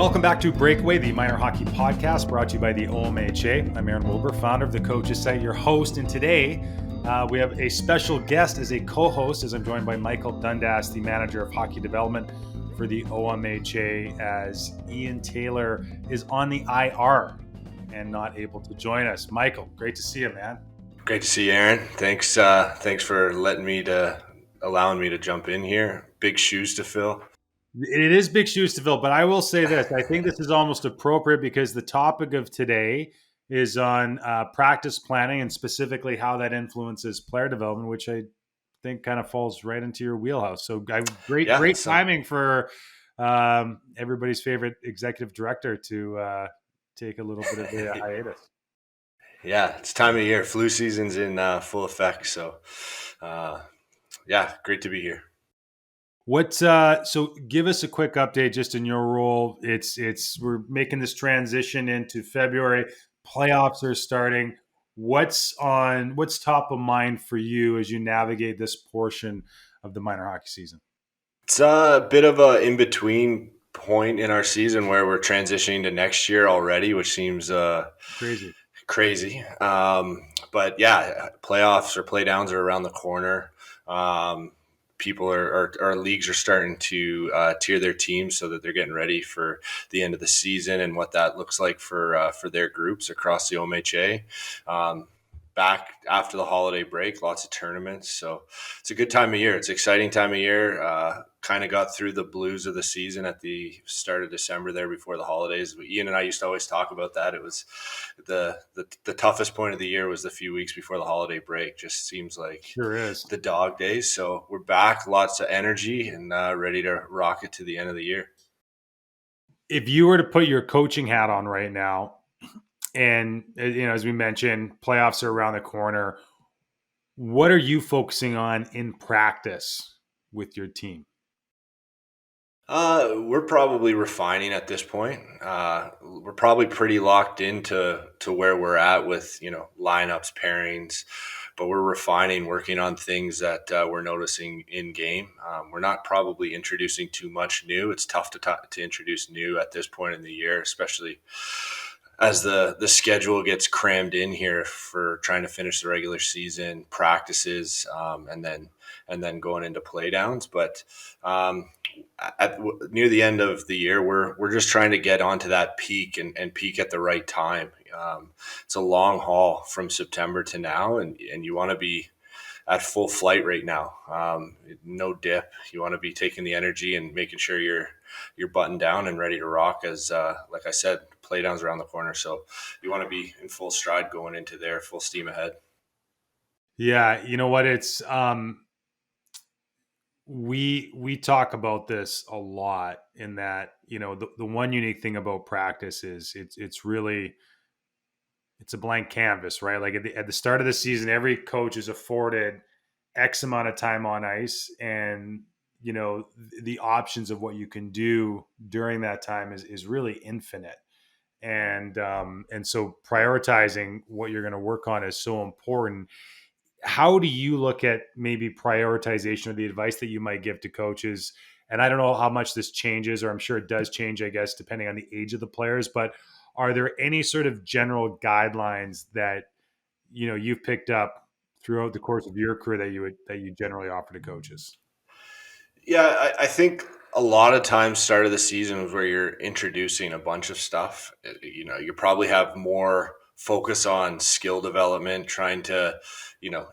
Welcome back to Breakaway, the minor hockey podcast brought to you by the OMHA. I'm Aaron Wilbur, founder of the Coaches Site, your host. And today we have a special guest as a co-host, as I'm joined by Michael Dundas, the manager of hockey development for the OMHA, as Ian Taylor is on the IR and not able to join us. Michael, great to see you, man. Great to see you, Aaron. Thanks for allowing me to jump in here. Big shoes to fill. It is big shoes to fill, but I will say this. I think this is almost appropriate because the topic of today is on practice planning and specifically how that influences player development, which I think kind of falls right into your wheelhouse. So great timing for everybody's favorite executive director to take a little bit of a hiatus. Yeah, it's time of year. Flu season's in full effect. So, great to be here. So give us a quick update just in your role. We're making this transition into February. Playoffs are starting. What's top of mind for you as you navigate this portion of the minor hockey season? It's a bit of a in-between point in our season where we're transitioning to next year already, which seems crazy. But yeah, playoffs or playdowns are around the corner. Our leagues are starting to tier their teams so that they're getting ready for the end of the season and what that looks like for their groups across the OMHA. Back after the holiday break, lots of tournaments. So it's a good time of year. It's an exciting time of year. Kind of got through the blues of the season at the start of December there before the holidays. Ian and I used to always talk about that. It was the toughest point of the year was the few weeks before the holiday break. Just seems like sure is the dog days. So we're back, lots of energy and ready to rock it to the end of the year. If you were to put your coaching hat on right now, and as we mentioned, playoffs are around the corner, what are you focusing on in practice with your team? We're probably refining at this point. We're probably pretty locked into where we're at with lineups, pairings, but we're refining, working on things that we're noticing in game. We're not probably introducing too much new. It's tough to introduce new at this point in the year, especially as the schedule gets crammed in here for trying to finish the regular season practices, and then going into play downs. But near the end of the year, we're just trying to get onto that peak and peak at the right time. It's a long haul from September to now, and you want to be at full flight right now. No dip. You want to be taking the energy and making sure you're buttoned down and ready to rock. As like I said, play downs around the corner, so you want to be in full stride going into there, full steam ahead. Yeah, you know what? It's we talk about this a lot in that the one unique thing about practice is it's really a blank canvas, right? Like at the start of the season, every coach is afforded X amount of time on ice, and the options of what you can do during that time is really infinite. And so prioritizing what you're going to work on is so important. How do you look at maybe prioritization of the advice that you might give to coaches? And I don't know how much this changes, or I'm sure it does change, I guess, depending on the age of the players, but are there any sort of general guidelines that you've picked up throughout the course of your career that you generally offer to coaches? Yeah, I think a lot of times start of the season is where you're introducing a bunch of stuff. You probably have more focus on skill development, trying to,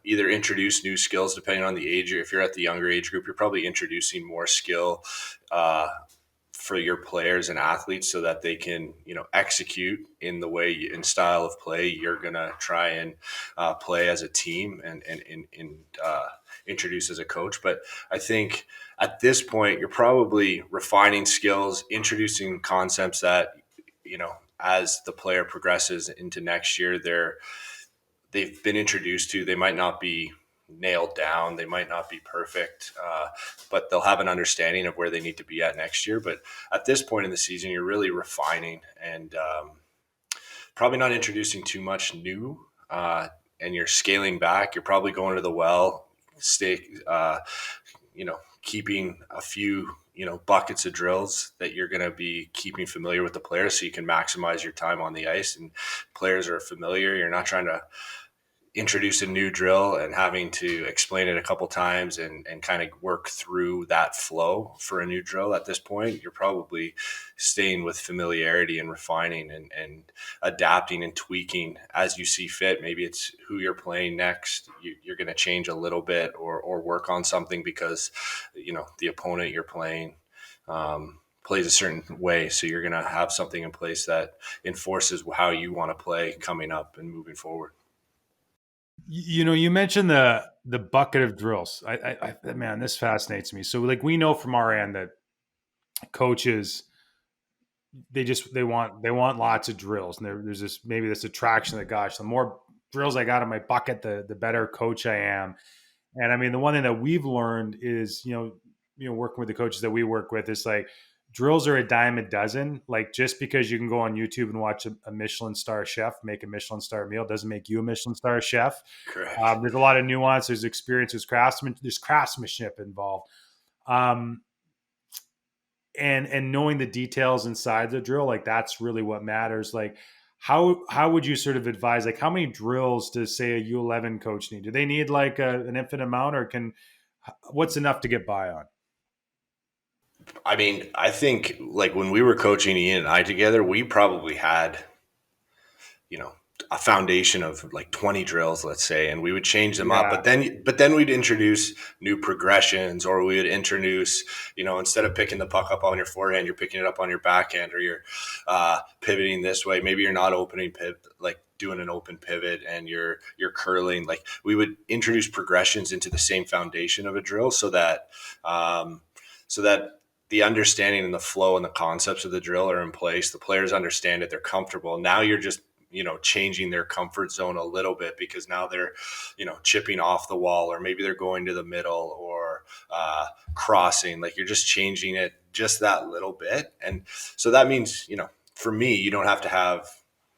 either introduce new skills depending on the age. Or if you're at the younger age group, you're probably introducing more skill for your players and athletes so that they can, execute in the way and style of play you're going to try and play as a team and introduce as a coach. But I think at this point, you're probably refining skills, introducing concepts that, as the player progresses into next year, they've been introduced to. They might not be nailed down, they might not be perfect, but they'll have an understanding of where they need to be at next year. But at this point in the season, you're really refining and probably not introducing too much new, and you're scaling back. You're probably going to the well, keeping a few buckets of drills that you're going to be keeping familiar with the players so you can maximize your time on the ice, and players are familiar. You're not trying to introduce a new drill and having to explain it a couple times and kind of work through that flow for a new drill. At this point, you're probably staying with familiarity and refining and adapting and tweaking as you see fit. Maybe it's who you're playing next. You're going to change a little bit or work on something because, the opponent you're playing plays a certain way. So you're going to have something in place that enforces how you want to play coming up and moving forward. You mentioned the bucket of drills. Man, this fascinates me. So like we know from our end that coaches they want lots of drills, and there's this attraction that, gosh, the more drills I got in my bucket, the better coach I am. And I mean, the one thing that we've learned is, working with the coaches that we work with, is like drills are a dime a dozen. Like just because you can go on YouTube and watch a Michelin star chef make a Michelin star meal doesn't make you a Michelin star chef. Correct. There's a lot of nuance. There's experience. There's craftsmanship involved. Um, and knowing the details inside the drill, like that's really what matters. Like how would you sort of advise, like how many drills does, say, a U11 coach need? Do they need like an infinite amount, or what's enough to get by on? I mean, I think like when we were coaching Ian and I together, we probably had, you know, a foundation of like 20 drills, let's say, and we would change them up. Yeah. But then we'd introduce new progressions, or we would introduce, instead of picking the puck up on your forehand, you're picking it up on your backhand, or you're pivoting this way. Maybe you're not opening pivot, like doing an open pivot, and you're curling. Like we would introduce progressions into the same foundation of a drill, so that the understanding and the flow and the concepts of the drill are in place. The players understand it. They're comfortable. Now you're just, changing their comfort zone a little bit, because now they're, chipping off the wall, or maybe they're going to the middle, or crossing. Like you're just changing it just that little bit. And so that means, for me, you don't have to have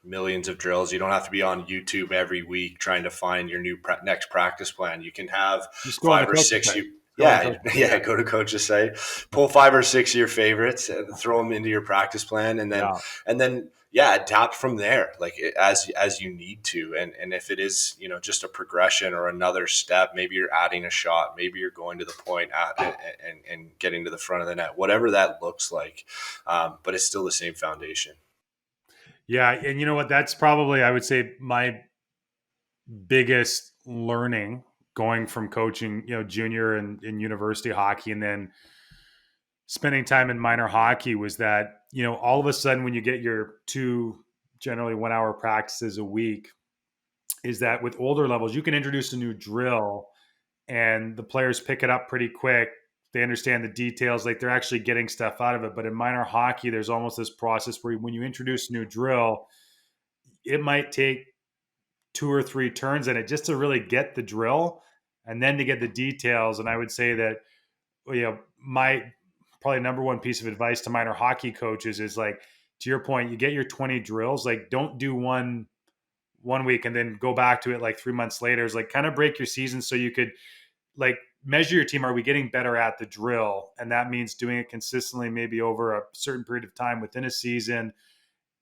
millions of drills. You don't have to be on YouTube every week trying to find your next practice plan. You can have Just go on the five or coach's six. site. You Go on the Yeah, coach's yeah. site. Go to coach's site, pull 5 or 6 of your favorites, and throw them into your practice plan, and then Yeah. yeah, adapt from there, like as you need to. And if it is, just a progression or another step, maybe you're adding a shot, maybe you're going to the point and getting to the front of the net, whatever that looks like. But it's still the same foundation. Yeah. And you know what? That's probably, I would say, my biggest learning going from coaching, junior and in university hockey, and then spending time in minor hockey, was that, all of a sudden when you get your two generally 1 hour practices a week, is that with older levels, you can introduce a new drill and the players pick it up pretty quick. They understand the details, like they're actually getting stuff out of it. But in minor hockey, there's almost this process where when you introduce a new drill, it might take 2 or 3 turns in it just to really get the drill and then to get the details. And I would say that, my probably number one piece of advice to minor hockey coaches is, like, to your point, you get your 20 drills, like don't do one week and then go back to it like 3 months later. Is like kind of break your season so you could like measure your team. Are we getting better at the drill? And that means doing it consistently, maybe over a certain period of time within a season,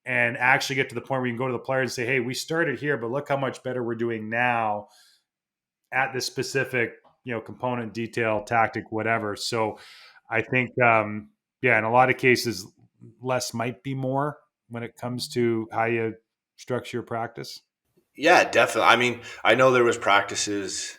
and actually get to the point where you can go to the players and say, hey, we started here, but look how much better we're doing now at this specific, component, detail, tactic, whatever. So I think, yeah, in a lot of cases, less might be more when it comes to how you structure your practice. Yeah, definitely. I mean, I know there was practices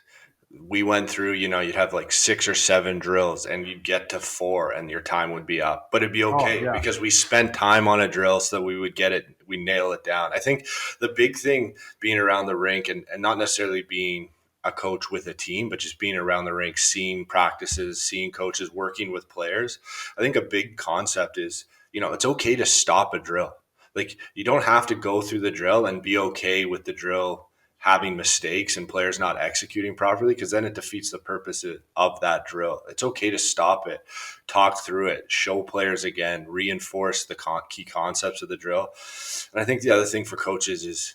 we went through, you'd have like 6 or 7 drills, and you'd get to 4 and your time would be up, but it'd be Oh okay yeah. because we spent time on a drill so that we would get it, we nail it down. I think the big thing being around the rink, and not necessarily being a coach with a team, but just being around the rink, seeing practices, seeing coaches working with players. I think a big concept is, it's okay to stop a drill. Like you don't have to go through the drill and be okay with the drill having mistakes and players not executing properly, because then it defeats the purpose of that drill. It's okay to stop it, talk through it, show players again, reinforce the key concepts of the drill. And I think the other thing for coaches is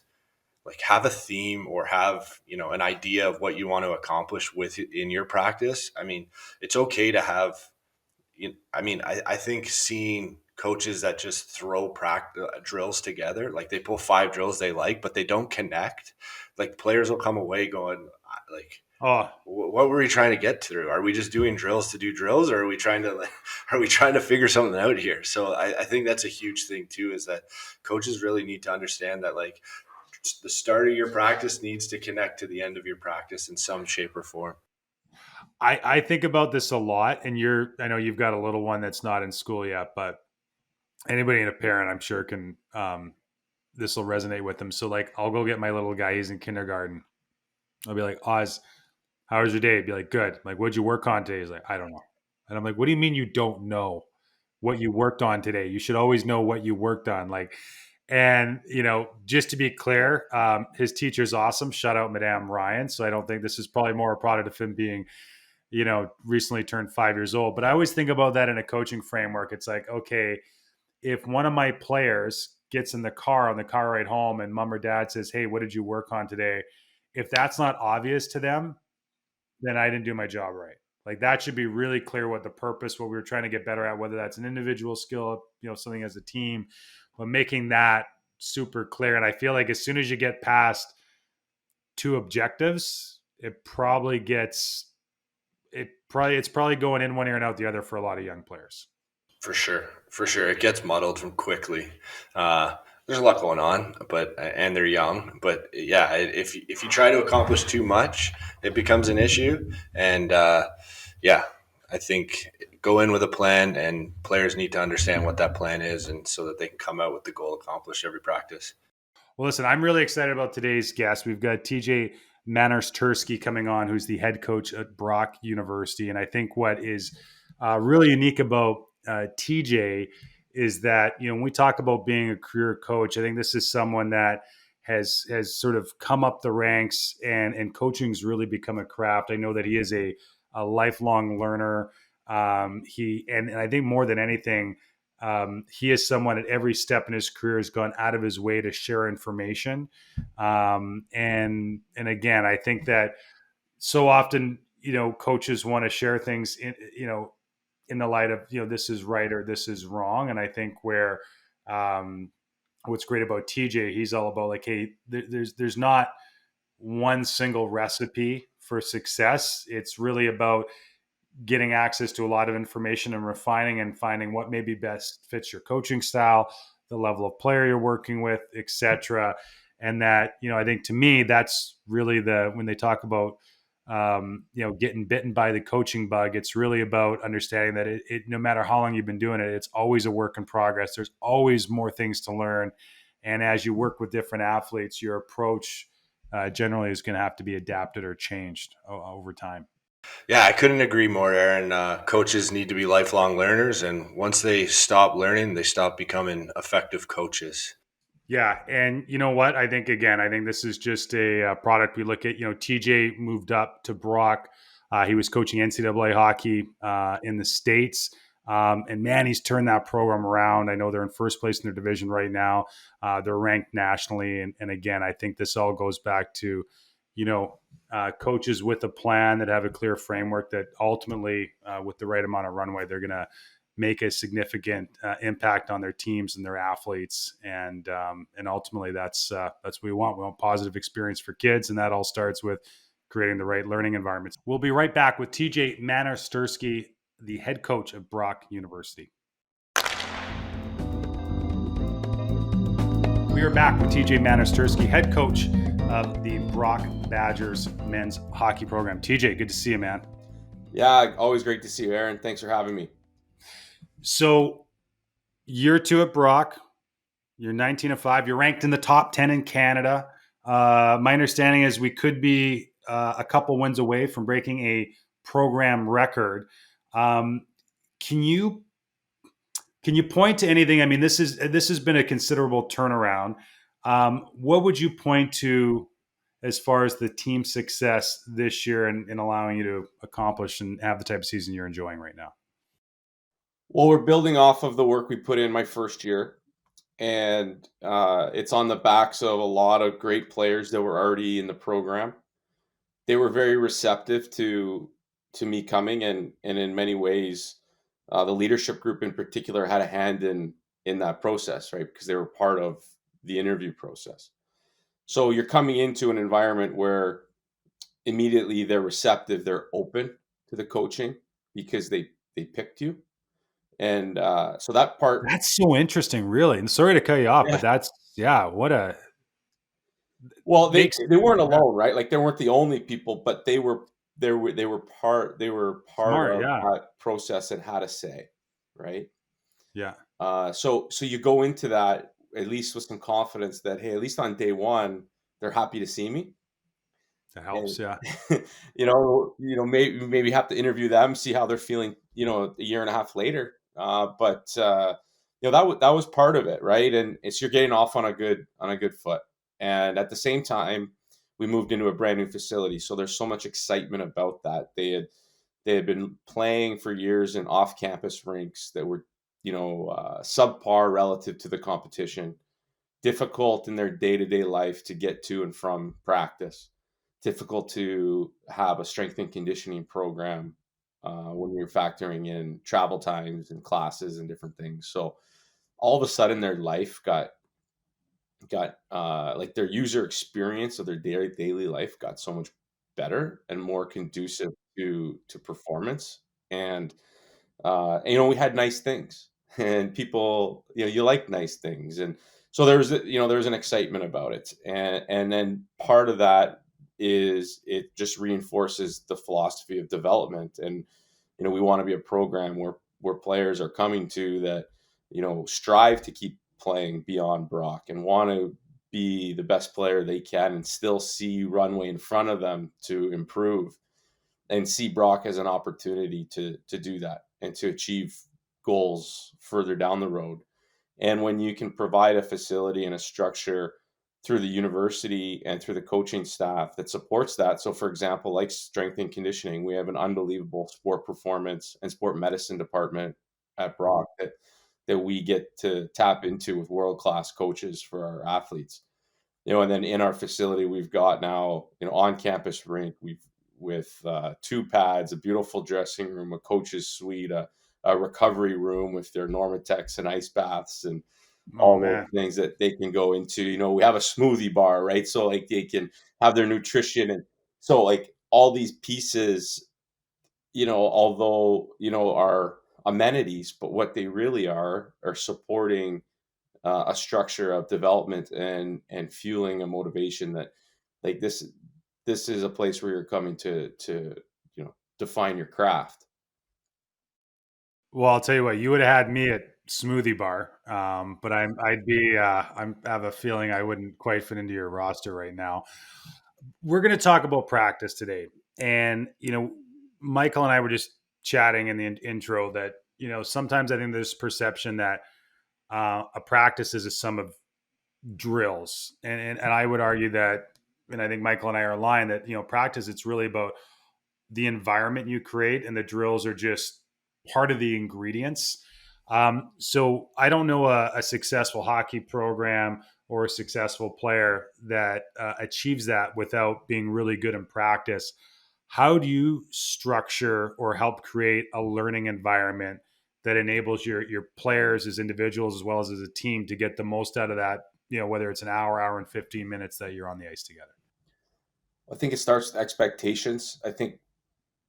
like have a theme, or have, an idea of what you want to accomplish with in your practice. I mean, it's okay to have I mean, I think seeing coaches that just throw practice drills together, like they pull 5 drills they like, but they don't connect. Like players will come away going, like, Oh, what were we trying to get through? Are we just doing drills to do drills, or are we trying to are we trying to figure something out here? So I think that's a huge thing too, is that coaches really need to understand that like the start of your practice needs to connect to the end of your practice in some shape or form. I think about this a lot, and I know you've got a little one that's not in school yet, but anybody and a parent, I'm sure, can this will resonate with them. So like, I'll go get my little guy; he's in kindergarten. I'll be like, Oz, how was your day? He'd be like, good. I'm like, what'd you work on today? He's like, I don't know. And I'm like, what do you mean you don't know what you worked on today? You should always know what you worked on. Like, and just to be clear, his teacher's awesome. Shout out Madame Ryan. So I don't think this is probably more a product of him being recently turned 5 years old. But I always think about that in a coaching framework. It's like, okay, if one of my players gets in the car on the car ride home and mom or dad says, hey, what did you work on today? If that's not obvious to them, then I didn't do my job right. Like that should be really clear what the purpose, what we were trying to get better at, whether that's an individual skill, something as a team, but making that super clear. And I feel like as soon as you get past two objectives, it's probably going in one ear and out the other for a lot of young players. For sure, it gets muddled from quickly. There's a lot going on, but and they're young. But yeah, if you try to accomplish too much, it becomes an issue. And yeah, I think go in with a plan, and players need to understand what that plan is, and so that they can come out with the goal accomplished every practice. Well, listen, I'm really excited about today's guest. We've got TJ Manners-Tursky coming on, who's the head coach at Brock University. And I think what is really unique about TJ is that, when we talk about being a career coach, I think this is someone that has sort of come up the ranks, and coaching's really become a craft. I know that he is a lifelong learner. And I think more than anything, he is someone at every step in his career has gone out of his way to share information. And again, I think that so often, coaches want to share things in the light of, this is right or this is wrong. And I think um, what's great about TJ, he's all about like, hey, there's not one single recipe for success. It's really about getting access to a lot of information and refining and finding what maybe best fits your coaching style, the level of player you're working with, etc. And that, I think to me, that's really when they talk about, getting bitten by the coaching bug, it's really about understanding that no matter how long you've been doing it, it's always a work in progress. There's always more things to learn. And as you work with different athletes, your approach generally is going to have to be adapted or changed over time. Yeah, I couldn't agree more, Aaron. Coaches need to be lifelong learners, and once they stop learning, they stop becoming effective coaches. Yeah, and you know what? I think again, I think this is just a product. We look at, TJ moved up to Brock. He was coaching NCAA hockey in the States, and man, he's turned that program around. I know they're in first place in their division right now. They're ranked nationally, and again, I think this all goes back to, coaches with a plan that have a clear framework that ultimately, with the right amount of runway, they're going to make a significant impact on their teams and their athletes, and ultimately that's what we want. We want positive experience for kids, and that all starts with creating the right learning environments. We'll be right back with TJ Manners-Tursky, the head coach of Brock University. We are back with TJ Manners-Tursky, head coach of the Brock Badgers men's hockey program. TJ, good to see you, man. Yeah, always great to see you, Aaron. Thanks for having me. So year two at Brock, you're 19-5. You're ranked in the top 10 in Canada. My understanding is we could be a couple wins away from breaking a program record. Can you point to anything? I mean, this has been a considerable turnaround. What would you point to as far as the team success this year and allowing you to accomplish and have the type of season you're enjoying right now? Well, we're building off of the work we put in my first year, and it's on the backs of a lot of great players that were already in the program. They were very receptive to me coming, and in many ways, The leadership group in particular had a hand in that process, right? Because they were part of the interview process. So you're coming into an environment where immediately they're receptive, they're open to the coaching because they picked you, and so that part, That's so interesting, really. And sorry to cut you off, yeah. but that's yeah, what a Well, makes they weren't yeah, alone, right? Like they weren't the only people, but they were part smart, of yeah. that process and had a say, right? Yeah. So you go into that at least with some confidence that hey, at least on day one, they're happy to see me, That and helps, yeah. maybe have to interview them, see how they're feeling, a year and a half later. But that was part of it, right? And it's you're getting off on a good foot, and at the same time, we moved into a brand new facility, so there's so much excitement about that. They had been playing for years in off campus rinks that were subpar relative to the competition, difficult in their day-to-day life to get to and from practice, difficult to have a strength and conditioning program when you're factoring in travel times and classes and different things. So all of a sudden their life got like their user experience of their daily life got so much better and more conducive to performance. And we had nice things, and people, you like nice things, and so there was an excitement about it, and then part of that is it just reinforces the philosophy of development. And we want to be a program where players are coming to that, strive to keep playing beyond Brock and want to be the best player they can and still see runway in front of them to improve, and see Brock as an opportunity to do that and to achieve goals further down the road. And when you can provide a facility and a structure through the university and through the coaching staff that supports that. So for example, like strength and conditioning, we have an unbelievable sport performance and sport medicine department at Brock that we get to tap into with world-class coaches for our athletes. And then in our facility, we've got now, on campus rink, with two pads, a beautiful dressing room, a coach's suite, a recovery room with their Normatex and ice baths and Oh all those man. things that they can go into. We have a smoothie bar, right? So like they can have their nutrition, and so like all these pieces, although are amenities, but what they really are supporting a structure of development and fueling a motivation that like this is a place where you're coming to define your craft. Well, I'll tell you what, you would have had me at smoothie bar. But I'd be I have a feeling I wouldn't quite fit into your roster right now. We're going to talk about practice today. And, Michael and I were just chatting in the intro that, sometimes I think there's perception that a practice is a sum of drills. And I would argue that, and I think Michael and I are aligned that, practice, it's really about the environment you create, and the drills are just part of the ingredients. So I don't know a successful hockey program or a successful player that achieves that without being really good in practice. How do you structure or help create a learning environment that enables your players as individuals as well as a team to get the most out of that? Whether it's an hour and 15 minutes that you're on the ice together. I think it starts with expectations. I think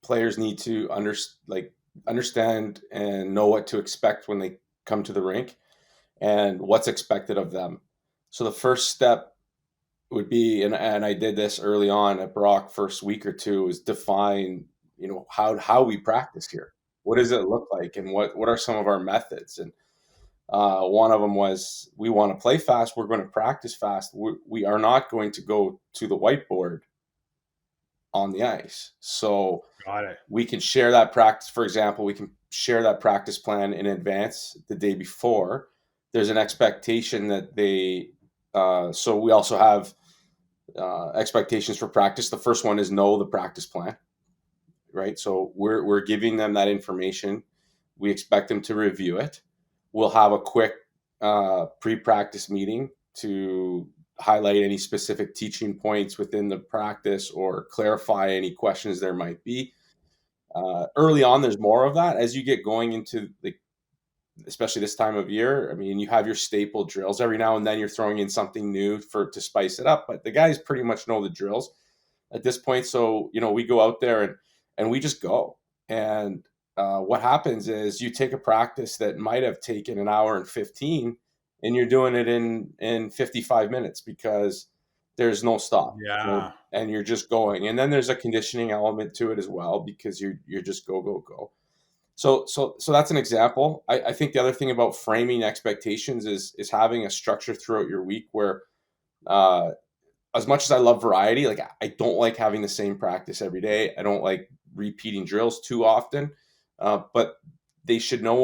players need to understand and know what to expect when they come to the rink and what's expected of them. So the first step would be, and I did this early on at Brock, first week or two, is define, how we practice here. What does it look like, and what are some of our methods? And one of them was, we want to play fast. We're going to practice fast. We are not going to go to the whiteboard on the ice. So Got it. we can share that practice. For example, we can share that practice plan in advance the day before. There's an expectation that so we also have expectations for practice. The first one is know the practice plan, right? So we're giving them that information. We expect them to review it. We'll have a quick pre-practice meeting to highlight any specific teaching points within the practice or clarify any questions there might be. Early on, there's more of that. As you get going into the, especially this time of year, I mean, you have your staple drills. Every now and then, you're throwing in something new for to spice it up. But the guys pretty much know the drills at this point. So we go out there and we just go. And what happens is you take a practice that might have taken an hour and 15, and you're doing it in 55 minutes because there's no stop. Yeah. And you're just going. And then there's a conditioning element to it as well, because you're just go go go. So that's an example. I think the other thing about framing expectations is having a structure throughout your week where, uh, as much as I love variety, like I don't like having the same practice every day. I don't like repeating drills too often, but they should know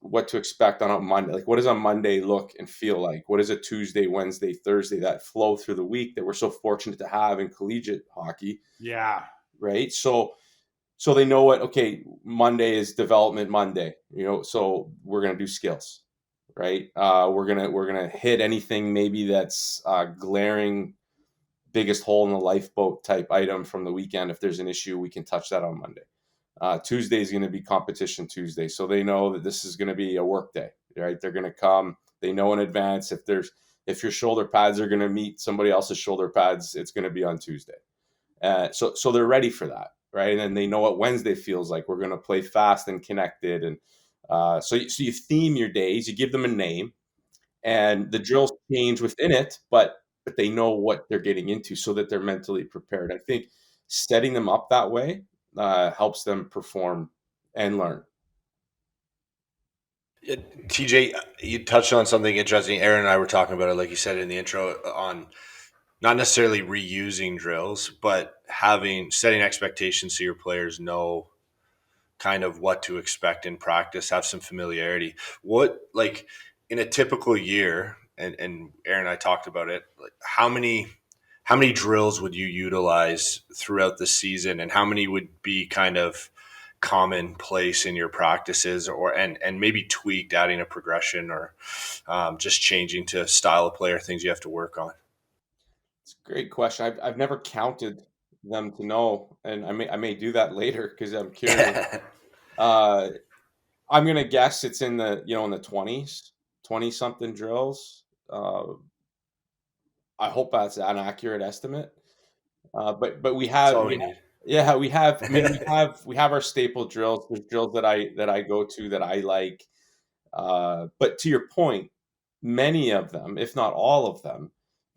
what to expect on a Monday. Like, what does a Monday look and feel like? What is a Tuesday, Wednesday, Thursday, that flow through the week that we're so fortunate to have in collegiate hockey, Yeah. right? So they know what, okay, Monday is development Monday, so we're going to do skills, right? We're going to hit anything maybe that's glaring, biggest hole in the lifeboat type item from the weekend. If there's an issue, we can touch that on Monday. Tuesday is going to be competition Tuesday, so they know that this is going to be a work day, right? They're going to come. They know in advance if your shoulder pads are going to meet somebody else's shoulder pads, it's going to be on Tuesday. So they're ready for that, right? And then they know what Wednesday feels like. We're going to play fast and connected, and so you theme your days. You give them a name, and the drills change within it, but they know what they're getting into so that they're mentally prepared. I think setting them up that way helps them perform and learn. TJ, you touched on something interesting. Aaron and I were talking about it, like you said in the intro, on not necessarily reusing drills, but setting expectations so your players know kind of what to expect in practice, have some familiarity. What, like, in a typical year, and Aaron and I talked about it, like how many drills would you utilize throughout the season, and how many would be kind of commonplace in your practices, or and maybe tweaked, adding a progression, or just changing to style of player, things you have to work on? It's a great question. I've never counted them to know, and I may do that later because I'm curious. Uh, I'm gonna guess it's in the 20s, 20 something drills. I hope that's an accurate estimate. But we That's have, all we need. yeah, we have. I mean, we have our staple drills. There's drills that I go to that I like. But to your point, many of them, if not all of them,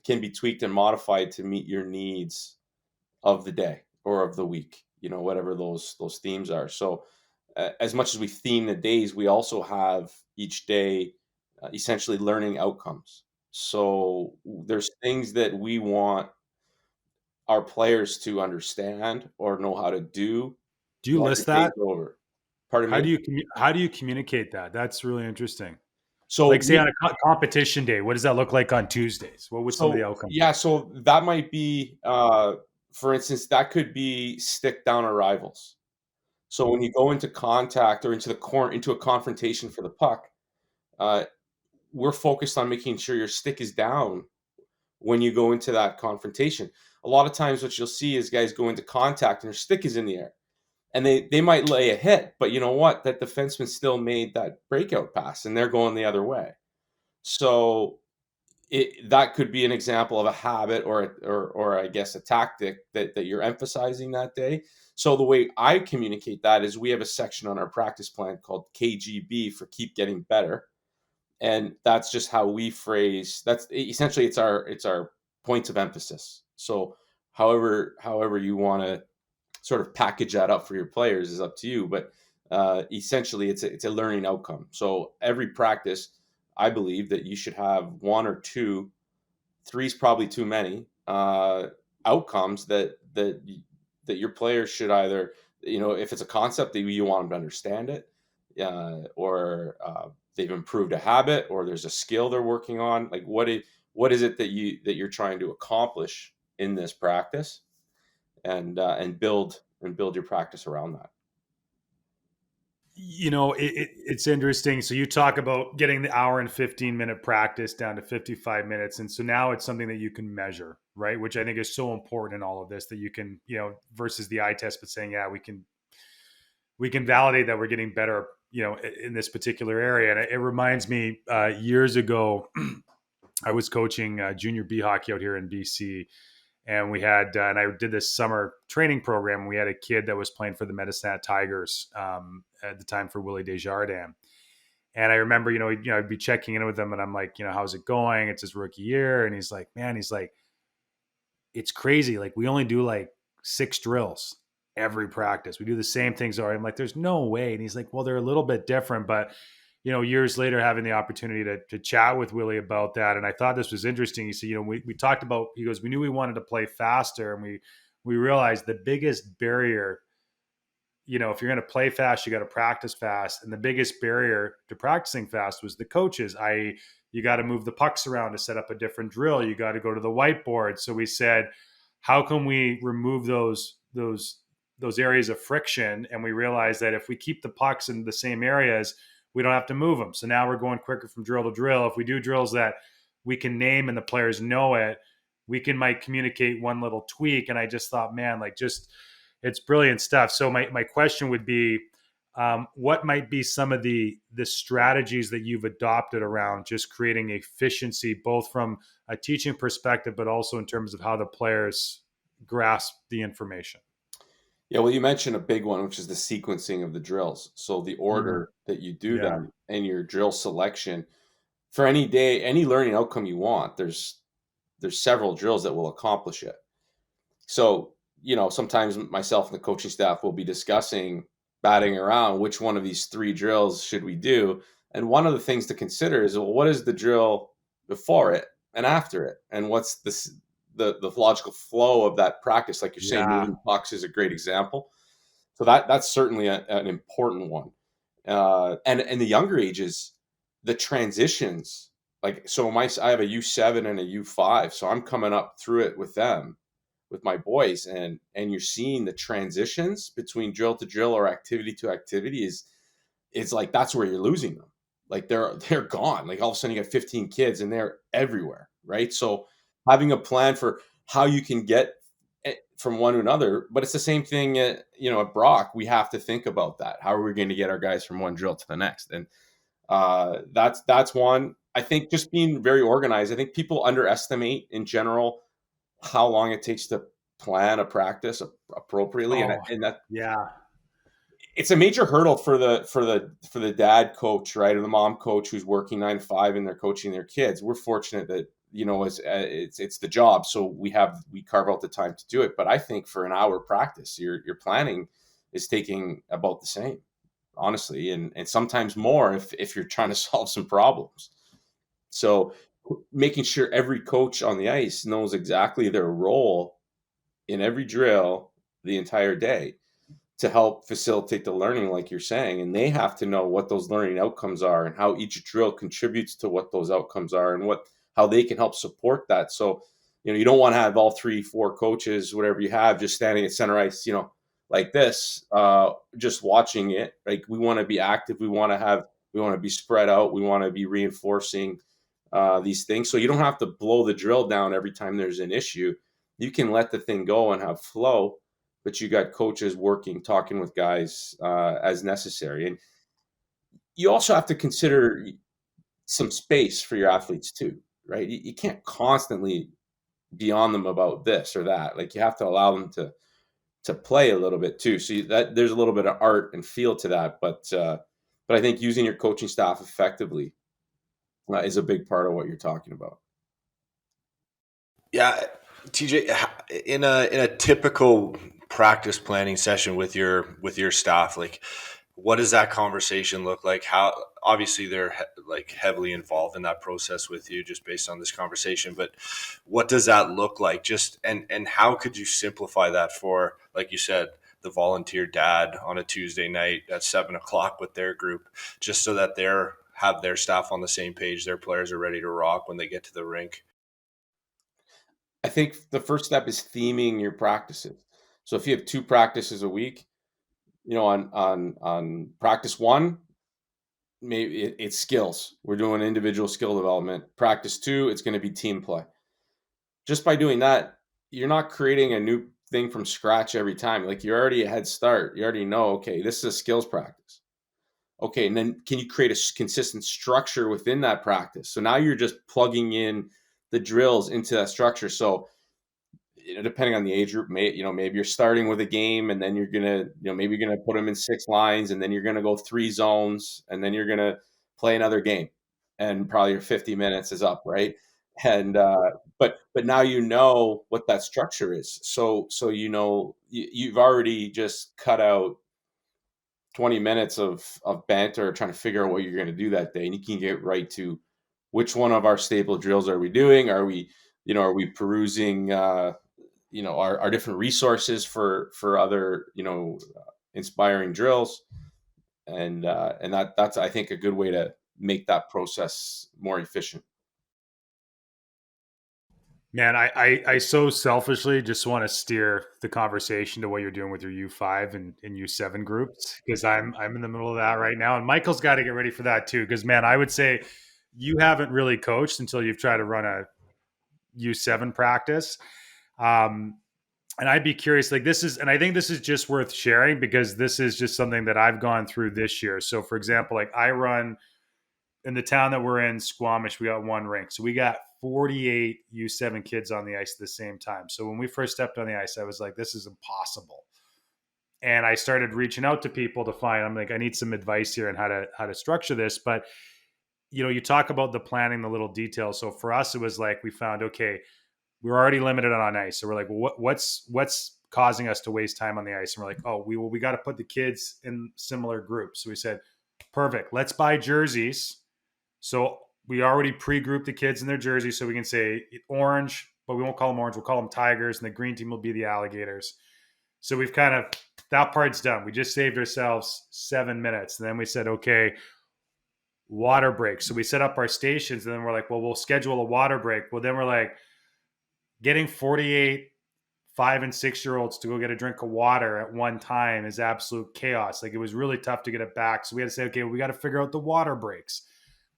can be tweaked and modified to meet your needs of the day or of the week. Whatever those themes are. So, as much as we theme the days, we also have each day essentially learning outcomes. So there's things that we want our players to understand or know how to do Do you while list your day's that? over. Pardon me? How do you communicate that? That's really interesting. So Like, say on a competition day, what does that look like on Tuesdays? What would some of the outcomes be? yeah, so that might be, for instance, that could be stick down arrivals. So when you go into contact or into a confrontation for the puck, uh, we're focused on making sure your stick is down when you go into that confrontation. A lot of times, what you'll see is guys go into contact and their stick is in the air, and they might lay a hit, but you know what? That defenseman still made that breakout pass, and they're going the other way. So that could be an example of a habit or I guess a tactic that you're emphasizing that day. So the way I communicate that is we have a section on our practice plan called KGB, for keep getting better, and that's just how we phrase. That's essentially it's our points of emphasis. So however you want to sort of package that up for your players is up to you, but essentially it's a learning outcome. So every practice, I believe that you should have one or two, three's probably too many, outcomes that your players should either, if it's a concept that you want them to understand it, or they've improved a habit, or there's a skill they're working on. Like, what is it that you're trying to accomplish in this practice, and build your practice around that. It's interesting. So you talk about getting the hour and 15-minute practice down to 55 minutes. And so now it's something that you can measure, right? Which I think is so important in all of this, that you can, versus the eye test, but saying, yeah, we can we can validate that we're getting better, in this particular area. And it reminds me, years ago, I was coaching junior B hockey out here in BC, and we had and I did this summer training program. We had a kid that was playing for the Medicine Hat Tigers at the time for Willie Desjardins. And I remember, I'd be checking in with him, and I'm like, how's it going? It's his rookie year, and he's like, man, it's crazy. Like, we only do like 6 drills every practice. We do the same things. I'm like, there's no way. And he's like, well, they're a little bit different, but years later, having the opportunity to chat with Willie about that. And I thought this was interesting. He said, we talked about, he goes, we knew we wanted to play faster, and we realized the biggest barrier, if you're going to play fast, you got to practice fast. And the biggest barrier to practicing fast was the coaches, i.e., you got to move the pucks around to set up a different drill. You got to go to the whiteboard. So we said, how can we remove those areas of friction? And we realized that if we keep the pucks in the same areas, we don't have to move them. So now we're going quicker from drill to drill. If we do drills that we can name and the players know it, might communicate one little tweak. And I just thought, man, it's brilliant stuff. So my question would be, what might be some of the strategies that you've adopted around just creating efficiency, both from a teaching perspective, but also in terms of how the players grasp the information? Yeah, well, you mentioned a big one, which is the sequencing of the drills. So the order that you do Yeah. them and your drill selection for any day, any learning outcome you want, there's several drills that will accomplish it. So, sometimes myself and the coaching staff will be discussing, batting around, which one of these 3 drills should we do? And one of the things to consider is, well, what is the drill before it and after it? And what's the logical flow of that practice? Like you're saying, Yeah. moving pucks is a great example. So that's certainly an important one. And in the younger ages, the transitions, like, so I have a U7 and a U5, so I'm coming up through it with them, with my boys, and you're seeing the transitions between drill to drill or activity to activity is like, that's where you're losing them. Like, they're gone. Like, all of a sudden you got 15 kids and they're everywhere, right? So having a plan for how you can get from one to another, but it's the same thing at Brock. We have to think about that. How are we going to get our guys from one drill to the next? And that's one. I think just being very organized. I think people underestimate in general how long it takes to plan a practice appropriately, Oh, and that yeah. it's a major hurdle for the dad coach, right, or the mom coach who's working 9 to 5 and they're coaching their kids. We're fortunate that it's the job, so we carve out the time to do it. But I think for an hour practice, your planning is taking about the same, honestly, and sometimes more if you're trying to solve some problems. So making sure every coach on the ice knows exactly their role in every drill the entire day to help facilitate the learning, like you're saying. And they have to know what those learning outcomes are and how each drill contributes to what those outcomes are and how they can help support that. So, you don't want to have all 3, 4 coaches, whatever you have, just standing at center ice, like this, just watching it. Like, we want to be active. We want to be spread out. We want to be reinforcing these things. So you don't have to blow the drill down every time there's an issue. You can let the thing go and have flow, but you got coaches working, talking with guys as necessary. And you also have to consider some space for your athletes too, right? You can't constantly be on them about this or that. Like, you have to allow them to play a little bit too. So that there's a little bit of art and feel to that. But I think using your coaching staff effectively is a big part of what you're talking about. Yeah, TJ, in a typical practice planning session with your staff, like, what does that conversation look like? How, obviously they're like heavily involved in that process with you just based on this conversation, but what does that look like? Just and how could you simplify that for, like you said, the volunteer dad on a Tuesday night at 7 o'clock with their group, just so that they're have their staff on the same page, their players are ready to rock when they get to the rink? I think the first step is theming your practices. So if you have 2 practices a week, on practice 1, maybe it's skills. We're doing individual skill development. Practice 2, it's going to be team play. Just by doing that, you're not creating a new thing from scratch every time. Like you're already a head start. You already know, okay, this is a skills practice. Okay, and then can you create a consistent structure within that practice? So now you're just plugging in the drills into that structure. So depending on the age group, maybe you're starting with a game, and then you're gonna, maybe you're gonna put them in 6 lines, and then you're gonna go 3 zones, and then you're gonna play another game, and probably your 50 minutes is up, right? And but now you know what that structure is. So you've already just cut out 20 minutes of banter trying to figure out what you're going to do that day, and you can get right to which one of our staple drills are we doing. Are we perusing our different resources for other inspiring drills, and that's, I think, a good way to make that process more efficient. Man, I so selfishly just want to steer the conversation to what you're doing with your U5 and U7 groups, because I'm in the middle of that right now, and Michael's got to get ready for that too. Because man, I would say you haven't really coached until you've tried to run a U7 practice. And I'd be curious, like this is, and I think this is just worth sharing because this is just something that I've gone through this year. So for example, like I run in the town that we're in, Squamish, we got one rink. So we got 48 U7 kids on the ice at the same time. So when we first stepped on the ice, I was like, this is impossible. And I started reaching out to people to find, I'm like, I need some advice here on how to structure this. But you talk about the planning, the little details. So for us, it was like, we found, okay, we're already limited on ice. So we're like, well, what's causing us to waste time on the ice? And we're like, oh, we got to put the kids in similar groups. So we said, perfect, let's buy jerseys. So we already pre-grouped the kids in their jerseys, so we can say orange, but we won't call them orange. We'll call them Tigers, and the green team will be the Alligators. So we've that part's done. We just saved ourselves 7 minutes. And then we said, okay, water break. So we set up our stations, and then we're like, well, we'll schedule a water break. Well, then we're like, getting 48 5 and 6-year-olds to go get a drink of water at one time is absolute chaos. Like it was really tough to get it back. So we had to say, okay, we got to figure out the water breaks.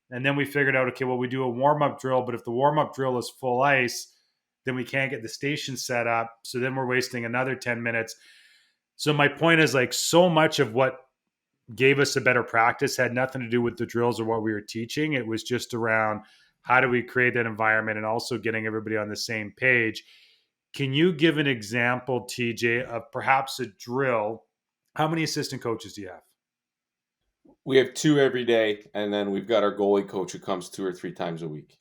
And then we figured out, okay, well, we do a warm-up drill, but if the warm-up drill is full ice, then we can't get the station set up. So then we're wasting another 10 minutes. So my point is, like, so much of what gave us a better practice had nothing to do with the drills or what we were teaching. It was just around how do we create that environment and also getting everybody on the same page. Can you give an example, TJ, of perhaps a drill? How many assistant coaches do you have? We have 2 every day, and then we've got our goalie coach who comes 2 or 3 times a week.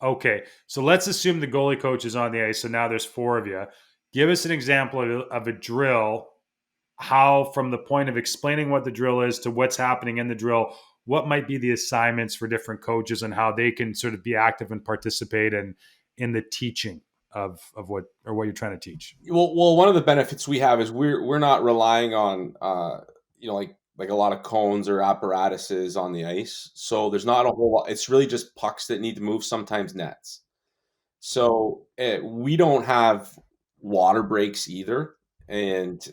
Okay, so let's assume the goalie coach is on the ice, so now there's 4 of you. Give us an example of a drill, how from the point of explaining what the drill is to what's happening in the drill, what might be the assignments for different coaches and how they can sort of be active and participate in the teaching of what you're trying to teach. Well, one of the benefits we have is we're not relying on like a lot of cones or apparatuses on the ice. So there's not a whole lot. It's really just pucks that need to move, sometimes nets. So we don't have water breaks either. And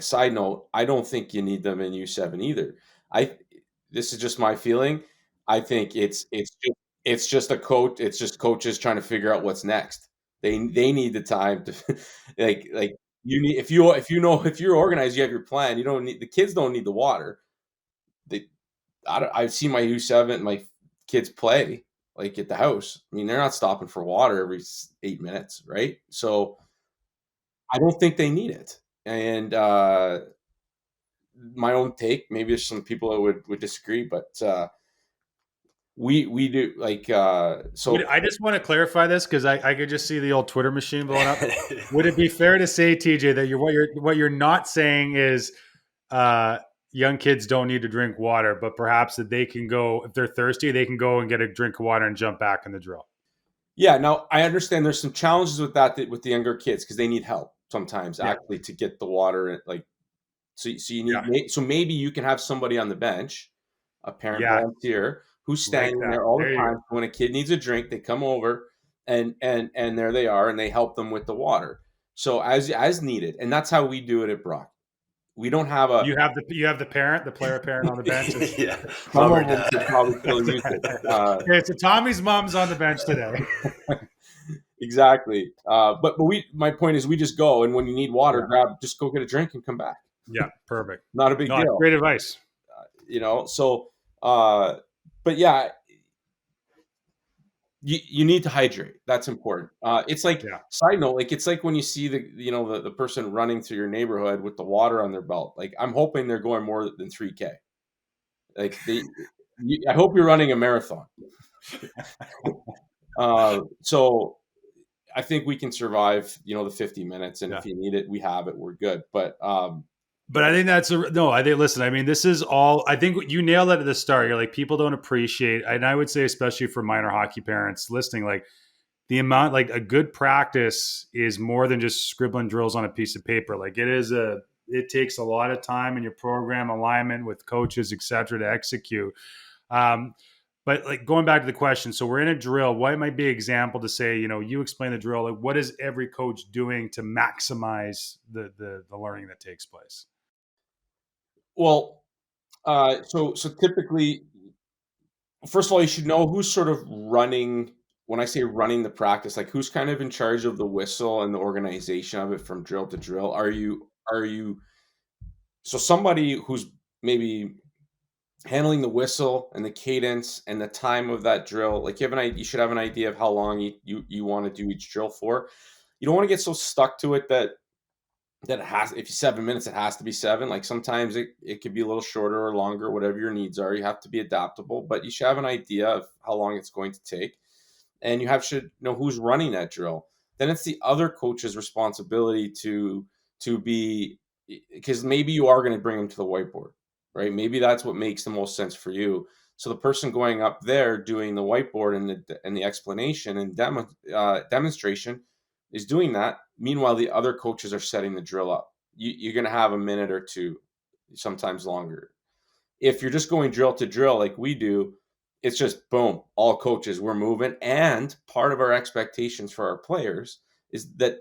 side note, I don't think you need them in U7 either. This is just my feeling. I think it's just a coach. It's just coaches trying to figure out what's next. They need the time to like you need, if you're organized, you have your plan. You don't need, the kids don't need the water. I've seen my U7, my kids play like at the house. I mean, they're not stopping for water every 8 minutes, right? So I don't think they need it. And my own take, maybe there's some people that would disagree, but we do like so. I just want to clarify this because I could just see the old Twitter machine blowing up. Would it be fair to say, TJ, that what you're not saying is young kids don't need to drink water, but perhaps that they can go, if they're thirsty, they can go and get a drink of water and jump back in the drill? Yeah, now I understand there's some challenges with that with the younger kids because they need help sometimes actually to get the water. Like, so you need, so maybe you can have somebody on the bench, a parent volunteer, who's standing there all the time. When a kid needs a drink, they come over and there they are, and they help them with the water. So as needed, and that's how we do it at Brock. We don't have a. You have the parent, the player parent on the bench. Yeah, some of them could probably still use it. Okay, so Tommy's mom's on the bench today. Exactly. My point is, we just go, and when you need water, Yeah. just go get a drink and come back. Yeah. Perfect. Not a big No, it's deal, great advice. So, uh, but yeah, you need to hydrate. That's important. It's like, Yeah. side note, like, it's like when you see the person running through your neighborhood with the water on their belt. Like, I'm hoping they're going more than 3K. Like, I hope you're running a marathon. So I think we can survive, the 50 minutes, and Yeah. if you need it, we have it. We're good. But But I think no. I think, listen. I mean, this is all. I think you nailed it at the start. You're like, people don't appreciate, and I would say, especially for minor hockey parents listening, like, the amount, like, a good practice is more than just scribbling drills on a piece of paper. Like, it takes a lot of time in your program alignment with coaches, et cetera, to execute. Um, but, like, going back to the question, so we're in a drill. What might be an example to say, you explain the drill. Like, what is every coach doing to maximize the learning that takes place? well, so typically, first of all, you should know who's sort of running. When I say running the practice, like, who's kind of in charge of the whistle and the organization of it from drill to drill. Are you so somebody who's maybe handling the whistle and the cadence and the time of that drill? Like, you should have an idea of how long you want to do each drill for. You don't want to get so stuck to it that it has, if you 7 minutes, it has to be seven. Like, sometimes it could be a little shorter or longer, whatever your needs are. You have to be adaptable, but you should have an idea of how long it's going to take, and should know who's running that drill. Then it's the other coach's responsibility to be, because maybe you are going to bring them to the whiteboard, right? Maybe that's what makes the most sense for you. So the person going up there doing the whiteboard and the explanation and demonstration is doing that. Meanwhile, the other coaches are setting the drill up. You're going to have a minute or two, sometimes longer. If you're just going drill to drill like we do, it's just boom, all coaches, we're moving. And part of our expectations for our players is that,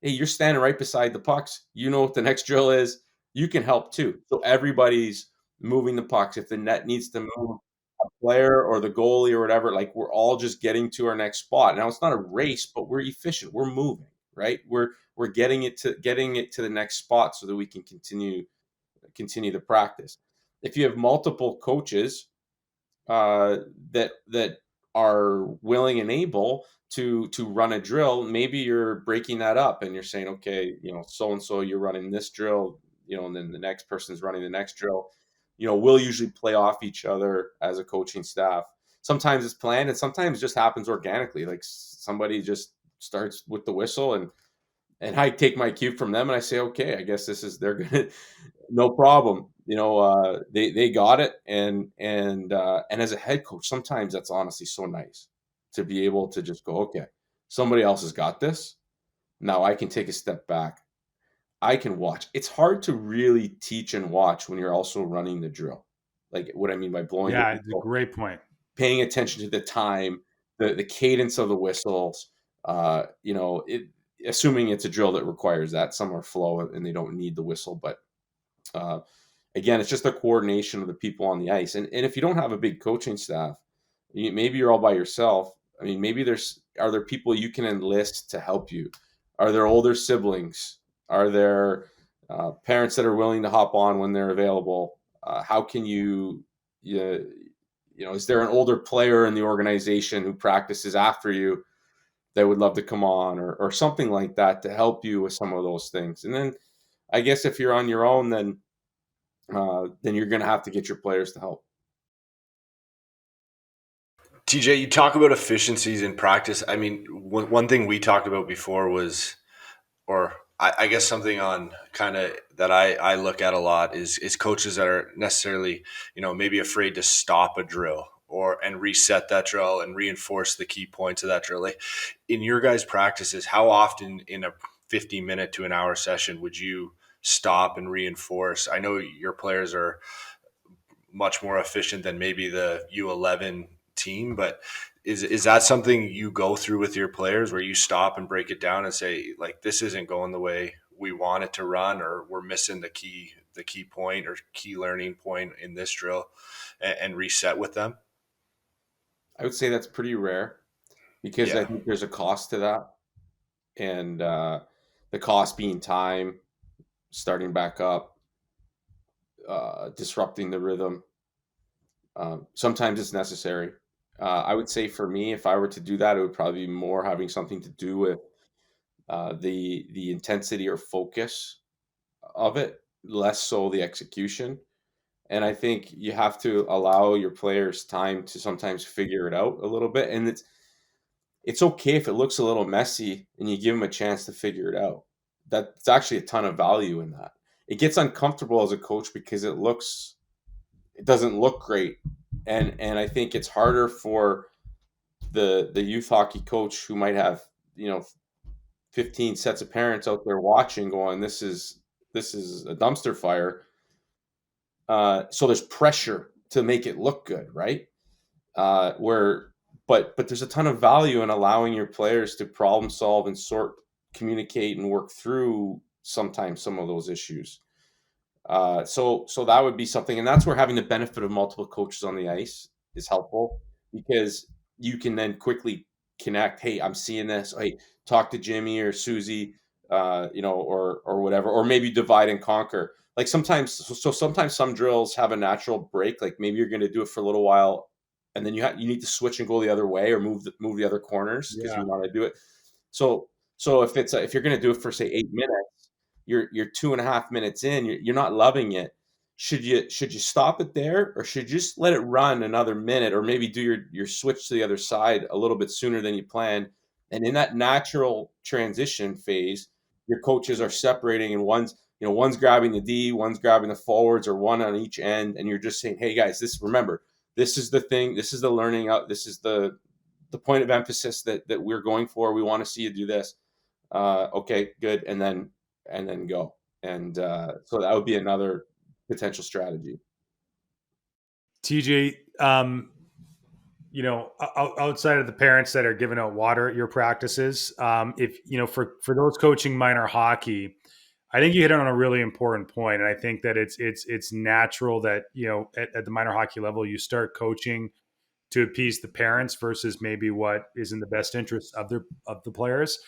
hey, you're standing right beside the pucks. You know what the next drill is. You can help too. So everybody's moving the pucks. If the net needs to move, a player or the goalie or whatever, like, we're all just getting to our next spot. Now, it's not a race, but we're efficient. We're moving, right? We're getting it to the next spot so that we can continue the practice. If you have multiple coaches uh, that are willing and able to run a drill, maybe you're breaking that up and you're saying, okay, so and so, you're running this drill, and then the next person's running the next drill. We'll usually play off each other as a coaching staff. Sometimes it's planned, and sometimes it just happens organically. Like, somebody just starts with the whistle, and I take my cue from them, and I say, okay, I guess they're gonna, no problem. They got it, and as a head coach, sometimes that's honestly so nice to be able to just go, okay, somebody else has got this. Now I can take a step back. I can watch. It's hard to really teach and watch when you're also running the drill. Like, what I mean by blowing the Yeah, it's a whistle, great point. paying attention to the time, the cadence of the whistles. Assuming it's a drill that requires that. Some are flow and they don't need the whistle, but uh, again, it's just the coordination of the people on the ice. And if you don't have a big coaching staff, maybe you're all by yourself. I mean, maybe are there people you can enlist to help you? Are there older siblings? Are there parents that are willing to hop on when they're available? How can is there an older player in the organization who practices after you that would love to come on, or something like that, to help you with some of those things? And then I guess if you're on your own, then you're going to have to get your players to help. TJ, you talk about efficiencies in practice. I mean, one thing we talked about before was, or I guess something on kind of that I look at a lot is coaches that are necessarily, maybe afraid to stop a drill and reset that drill and reinforce the key points of that drill. Like, in your guys' practices, how often in a 50-minute to an hour session would you stop and reinforce? I know your players are much more efficient than maybe the U11 team, but is that something you go through with your players, where you stop and break it down and say, like, this isn't going the way we want it to run, or we're missing the key point or key learning point in this drill, and reset with them? I would say that's pretty rare. because I Yeah. think there's a cost to that, and the cost being time, starting back up, disrupting the rhythm. Sometimes it's necessary. I would say for me, if I were to do that, it would probably be more having something to do with the intensity or focus of it, less so the execution. And I think you have to allow your players time to sometimes figure it out a little bit. And it's okay if it looks a little messy and you give them a chance to figure it out. That's actually a ton of value in that. It gets uncomfortable as a coach because it doesn't look great. And I think it's harder for the youth hockey coach who might have, 15 sets of parents out there watching going, this is a dumpster fire. So there's pressure to make it look good, right? Where but there's a ton of value in allowing your players to problem solve and communicate and work through sometimes some of those issues. So that would be something, and that's where having the benefit of multiple coaches on the ice is helpful, because you can then quickly connect. Hey, I'm seeing this. Hey, talk to Jimmy or Susie, or whatever, or maybe divide and conquer. Like sometimes some drills have a natural break. Like maybe you're going to do it for a little while, and then you need to switch and go the other way, or move the other corners because Yeah. you want to do it. So if you're going to do it for say 8 minutes, you're 2.5 minutes in, you're not loving it. Should you stop it there, or should you just let it run another minute, or maybe do your switch to the other side a little bit sooner than you planned? And in that natural transition phase, your coaches are separating, and one's grabbing the D, one's grabbing the forwards, or one on each end, and you're just saying, hey guys, this is the thing, this is the learning out, this is the point of emphasis that we're going for. We want to see you do this. Okay, good, and then go. And so that would be another potential strategy. TJ, outside of the parents that are giving out water at your practices, if for those coaching minor hockey, I think you hit on a really important point, and I think that it's natural that at the minor hockey level you start coaching to appease the parents versus maybe what is in the best interest of the players.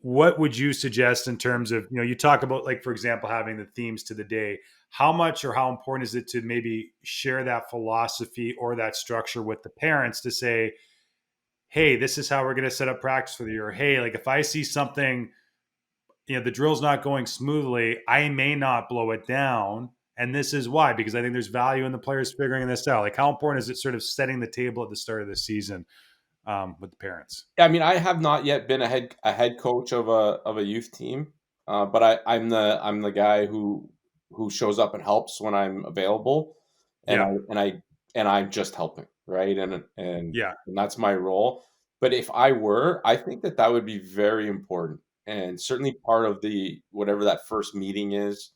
What would you suggest in terms of, you talk about, like, for example, having the themes to the day? How much or how important is it to maybe share that philosophy or that structure with the parents to say, hey, this is how we're going to set up practice for the year? Hey, like, if I see something, the drill's not going smoothly, I may not blow it down. And this is why, because I think there's value in the players figuring this out. Like, how important is it sort of setting the table at the start of the season with the parents? I mean, I have not yet been a head coach of a youth team, but I'm the guy who shows up and helps when I'm available, and I Yeah. and I and I'm just helping, right? And Yeah. that's my role. But if I were, I think that would be very important, and certainly part of the whatever that first meeting is,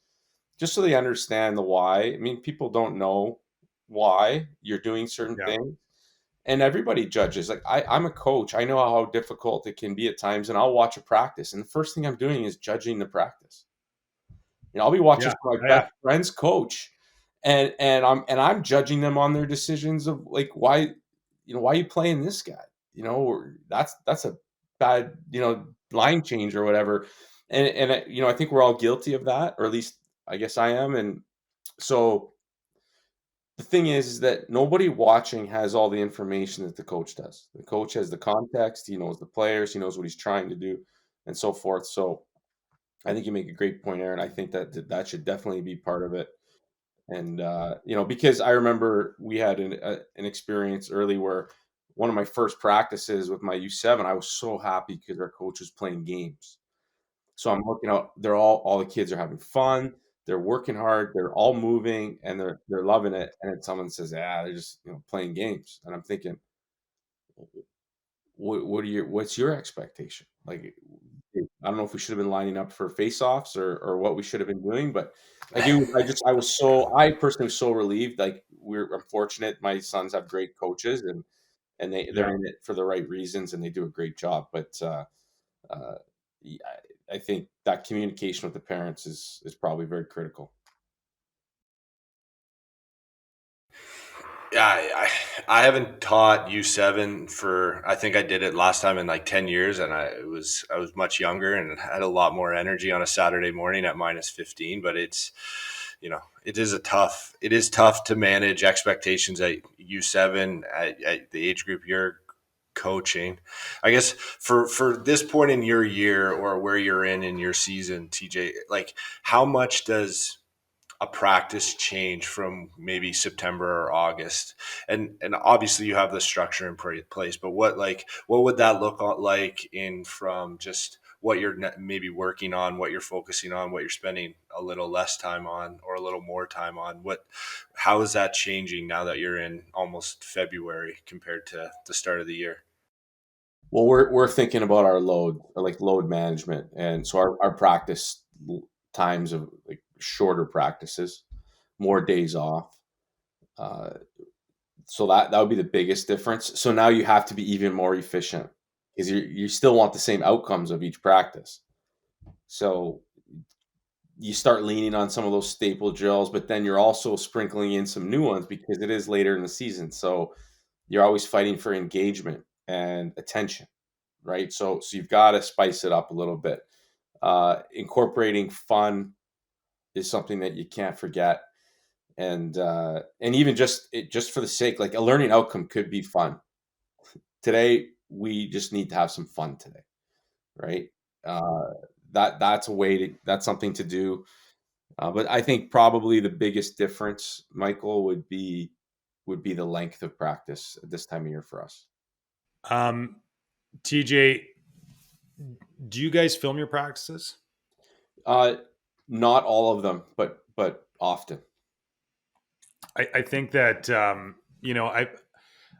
just so they understand the why. I mean, people don't know why you're doing certain Yeah. things, and everybody judges. Like I'm a coach, I know how difficult it can be at times, and I'll watch a practice, and the first thing I'm doing is judging the practice. I'll be watching Yeah. my Yeah. best friend's coach, and I'm judging them on their decisions of like why are you playing this guy? Or that's a bad line change or whatever. And I think we're all guilty of that, or at least I guess I am. And so the thing is that nobody watching has all the information that the coach does. The coach has the context, he knows the players, he knows what he's trying to do, and so forth. So I think you make a great point, Aaron. I think that should definitely be part of it. And because I remember we had an experience early where one of my first practices with my U7, I was so happy because our coach was playing games. So I'm looking out, all the kids are having fun, they're working hard, they're all moving, and they're loving it. And then someone says, they're just playing games. And I'm thinking, what's your expectation? Like, I don't know if we should have been lining up for face-offs, or what we should have been doing, but I personally was so relieved. Like, I'm fortunate. My sons have great coaches, and they're Yeah. in it for the right reasons, and they do a great job. But uh, yeah, I think that communication with the parents is probably very critical. Yeah, I haven't taught U7 for, I think I did it last time in like 10 years, and I was much younger and had a lot more energy on a Saturday morning at -15. But it's, it is tough to manage expectations at U7 at the age group you're coaching. I guess for this point in your year, or where you're in your season, TJ, like, how much does a practice change from maybe September or August? And obviously you have the structure in place, but what would that look like in from just what you're maybe working on, what you're focusing on, what you're spending a little less time on or a little more time on? How is that changing now that you're in almost February compared to the start of the year? Well, we're thinking about our load, or like load management, and so our practice times of like shorter practices, more days off. Uh, so that would be the biggest difference. So now you have to be even more efficient because you still want the same outcomes of each practice. So you start leaning on some of those staple drills, but then you're also sprinkling in some new ones because it is later in the season. So you're always fighting for engagement and attention, right? So you've got to spice it up a little bit. Incorporating fun is something that you can't forget, and even just for the sake, like a learning outcome could be fun. Today we just need to have some fun today, right? Uh, that's something to do. But I think probably the biggest difference, Michael, would be the length of practice at this time of year for us. Um, TJ, do you guys film your practices? Uh, Not all of them, but often. I think that I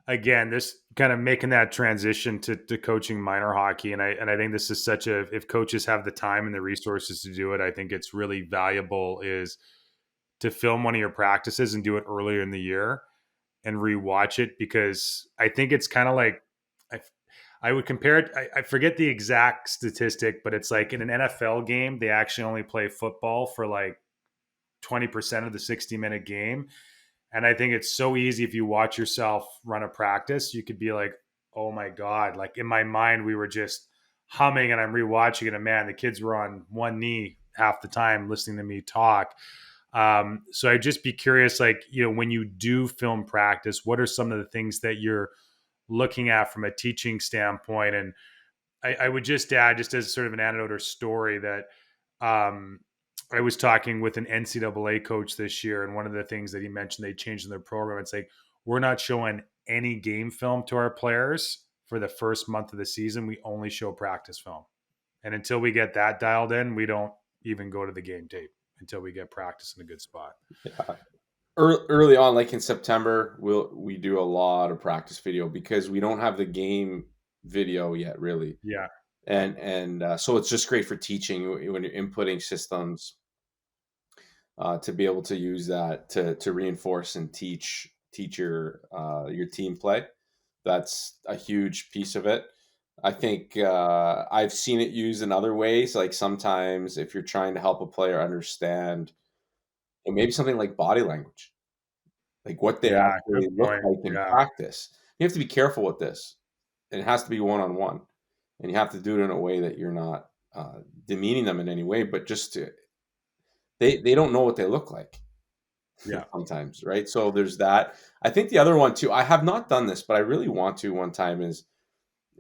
again, this kind of making that transition to coaching minor hockey, and I think this is such a, if coaches have the time and the resources to do it, I think it's really valuable is to film one of your practices and do it earlier in the year and rewatch it, because I think it's kind of like, I I would compare it. I forget the exact statistic, but it's like in an NFL game, they actually only play football for like 20% of the 60-minute game. And I think it's so easy if you watch yourself run a practice, you could be like, oh my God. Like in my mind, we were just humming and I'm rewatching it. And man, the kids were on one knee half the time listening to me talk. So I'd just be curious, like, when you do film practice, what are some of the things that you're looking at from a teaching standpoint? And I would just add, just as sort of an anecdote or story, that um, I was talking with an NCAA coach this year, and one of the things that he mentioned they changed in their program, it's like, we're not showing any game film to our players for the first month of the season. We only show practice film. And until we get that dialed in, we don't even go to the game tape until we get practice in a good spot. Yeah. Early on, like in September, we do a lot of practice video because we don't have the game video yet, really, Yeah. and so it's just great for teaching when you're inputting systems, to be able to use that to reinforce and teach your team play. That's a huge piece of it. I think I've seen it used in other ways. Like sometimes if you're trying to help a player understand, and maybe something like body language, like what they Yeah. Good actually look point. like in Yeah. practice. You have to be careful with this. And it has to be one on one, and you have to do it in a way that you're not demeaning them in any way, but just to they don't know what they look like Yeah. sometimes, right? So there's that. I think the other one too. I have not done this, but I really want to one time. Is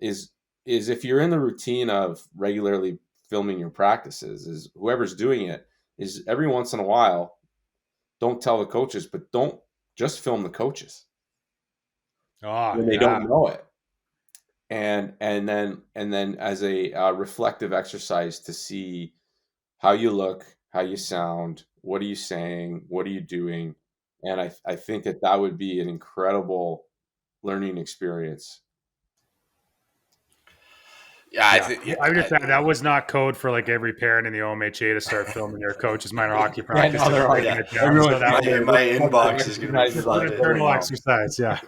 is if you're in the routine of regularly filming your practices, is whoever's doing it, is every once in a while, don't tell the coaches, but don't just film the coaches Oh, when they yeah. don't know it, and then as a reflective exercise to see how you look, how you sound, what are you saying, what are you doing, and I think that would be an incredible learning experience. Yeah, I Yeah. think. I would just add that was not code for like every parent in the OMHA to start filming their coach's minor hockey Yeah, practice no, and they're all, breaking Yeah, it down. everyone. So that was my inbox is going to be Recognizes an flooded. internal now. exercise. Yeah.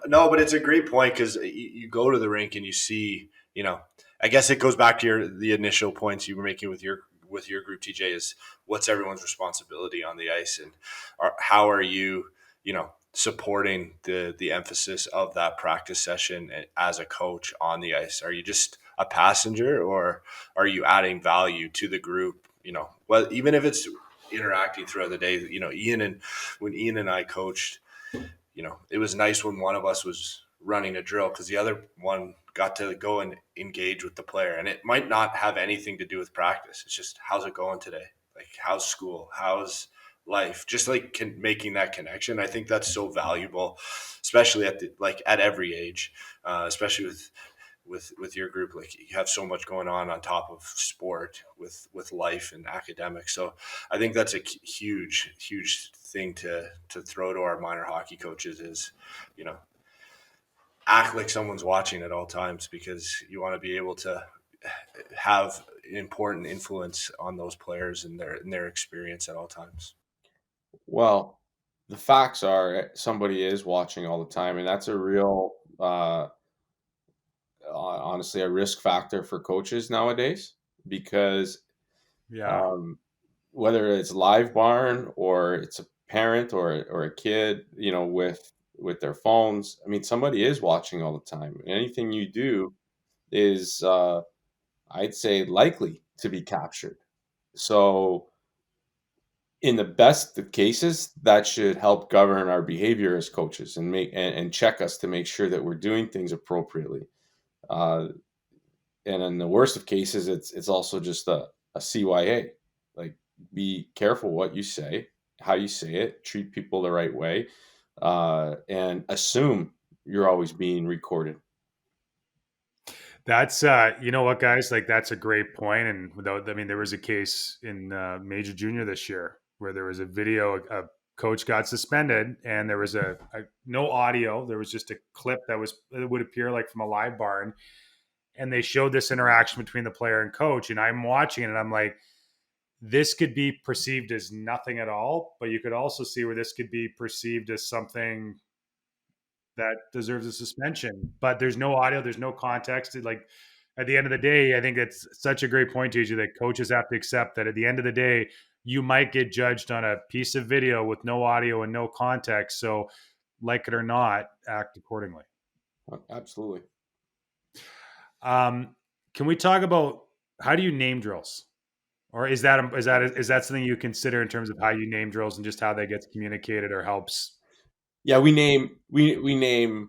No, but it's a great point because you go to the rink and you see, I guess it goes back to the initial points you were making with your group, TJ, is what's everyone's responsibility on the ice, and how are you, supporting the emphasis of that practice session as a coach on the ice? Are you just a passenger, or are you adding value to the group? Well, even if it's interacting throughout the day. When Ian and I coached, it was nice when one of us was running a drill because the other one got to go and engage with the player. And it might not have anything to do with practice. It's just, how's it going today? Like, how's school? How's life? Just like making that connection. I think that's so valuable, especially at every age, especially with your group. Like, you have so much going on top of sport with life and academics. So I think that's a huge thing to throw to our minor hockey coaches is, you know, act like someone's watching at all times, because you want to be able to have an important influence on those players and their experience at all times. Well, the facts are somebody is watching all the time, and that's a real, honestly, a risk factor for coaches nowadays because Yeah. um, whether it's live barn or it's a parent or a kid, with their phones. I mean, somebody is watching all the time. Anything you do is, I'd say, likely to be captured. So, in the best of cases, that should help govern our behavior as coaches and and check us to make sure that we're doing things appropriately. Uh, and in the worst of cases, it's also just a CYA. Like, be careful what you say, how you say it, treat people the right way, and assume you're always being recorded. That's you know what, guys, like that's a great point. And without, I mean, there was a case in Major Junior this year where there was a video. A coach got suspended, and there was a no audio. There was just a clip that would appear like from a live barn, and they showed this interaction between the player and coach. And I'm watching it, and I'm like, this could be perceived as nothing at all, but you could also see where this could be perceived as something that deserves a suspension. But there's no audio, there's no context. Like, at the end of the day, I think it's such a great point, TJ, that coaches have to accept that at the end of the day, you might get judged on a piece of video with no audio and no context. So, like it or not, act accordingly. Absolutely. Um, can we talk about how do you name drills? Or is that something you consider in terms of how you name drills and just how that gets communicated or helps? Yeah, we name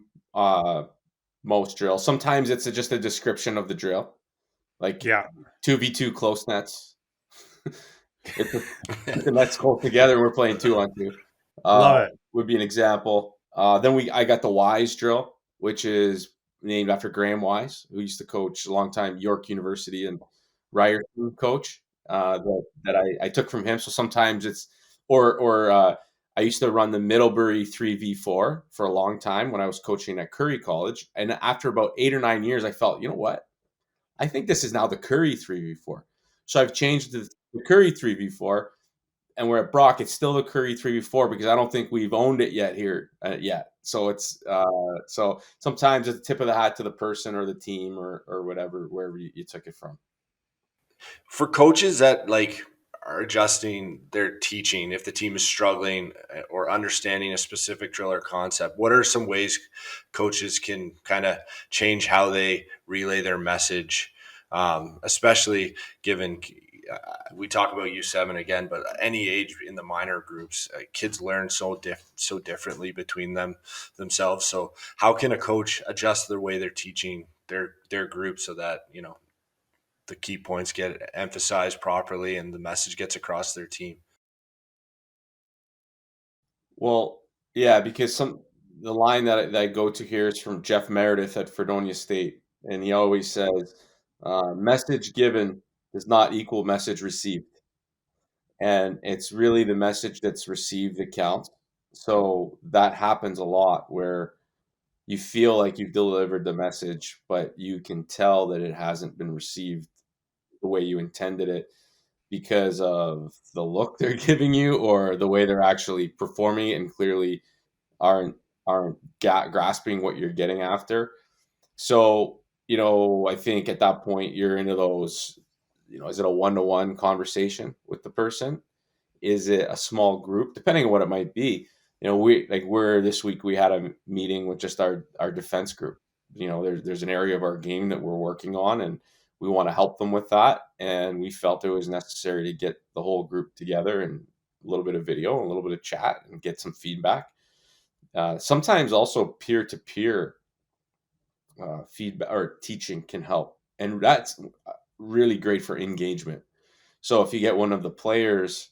most drills. Sometimes it's just a description of the drill, like Yeah, 2v2 close nets. It's the nets close together and we're playing 2-on-2. love it. Would be an example. Then I got the Wise drill, which is named after Graham Wise, who used to coach a long time York University and Ryerson coach, that I took from him. So sometimes it's or I used to run the Middlebury 3v4 for a long time when I was coaching at Curry College. And after about 8 or 9 years, I felt, you know what? I think this is now the Curry 3v4. So I've changed the Curry 3v4, and we're at Brock. It's still the Curry 3v4 because I don't think we've owned it yet. So so sometimes it's a tip of the hat to the person or the team or whatever, wherever you took it from. For coaches that are adjusting their teaching, if the team is struggling or understanding a specific drill or concept, what are some ways coaches can kind of change how they relay their message, especially given we talk about U7 again, but any age in the minor groups, kids learn so differently between themselves. So how can a coach adjust the way they're teaching their group so that the key points get emphasized properly and the message gets across their team? Well, yeah, because the line that I go to here is from Jeff Meredith at Fredonia State, and he always says, "Message given does not equal message received," and it's really the message that's received that counts. So that happens a lot where you feel like you've delivered the message, but you can tell that it hasn't been received the way you intended it because of the look they're giving you or the way they're actually performing it and clearly aren't grasping what you're getting after. So, I think at that point you're into those, is it a one-to-one conversation with the person? Is it a small group? Depending on what it might be. we're this week we had a meeting with just our defense group. There's an area of our game that we're working on, and we want to help them with that. And we felt it was necessary to get the whole group together and a little bit of video, a little bit of chat, and get some feedback. Sometimes also peer to peer feedback or teaching can help, and that's really great for engagement. So if you get one of the players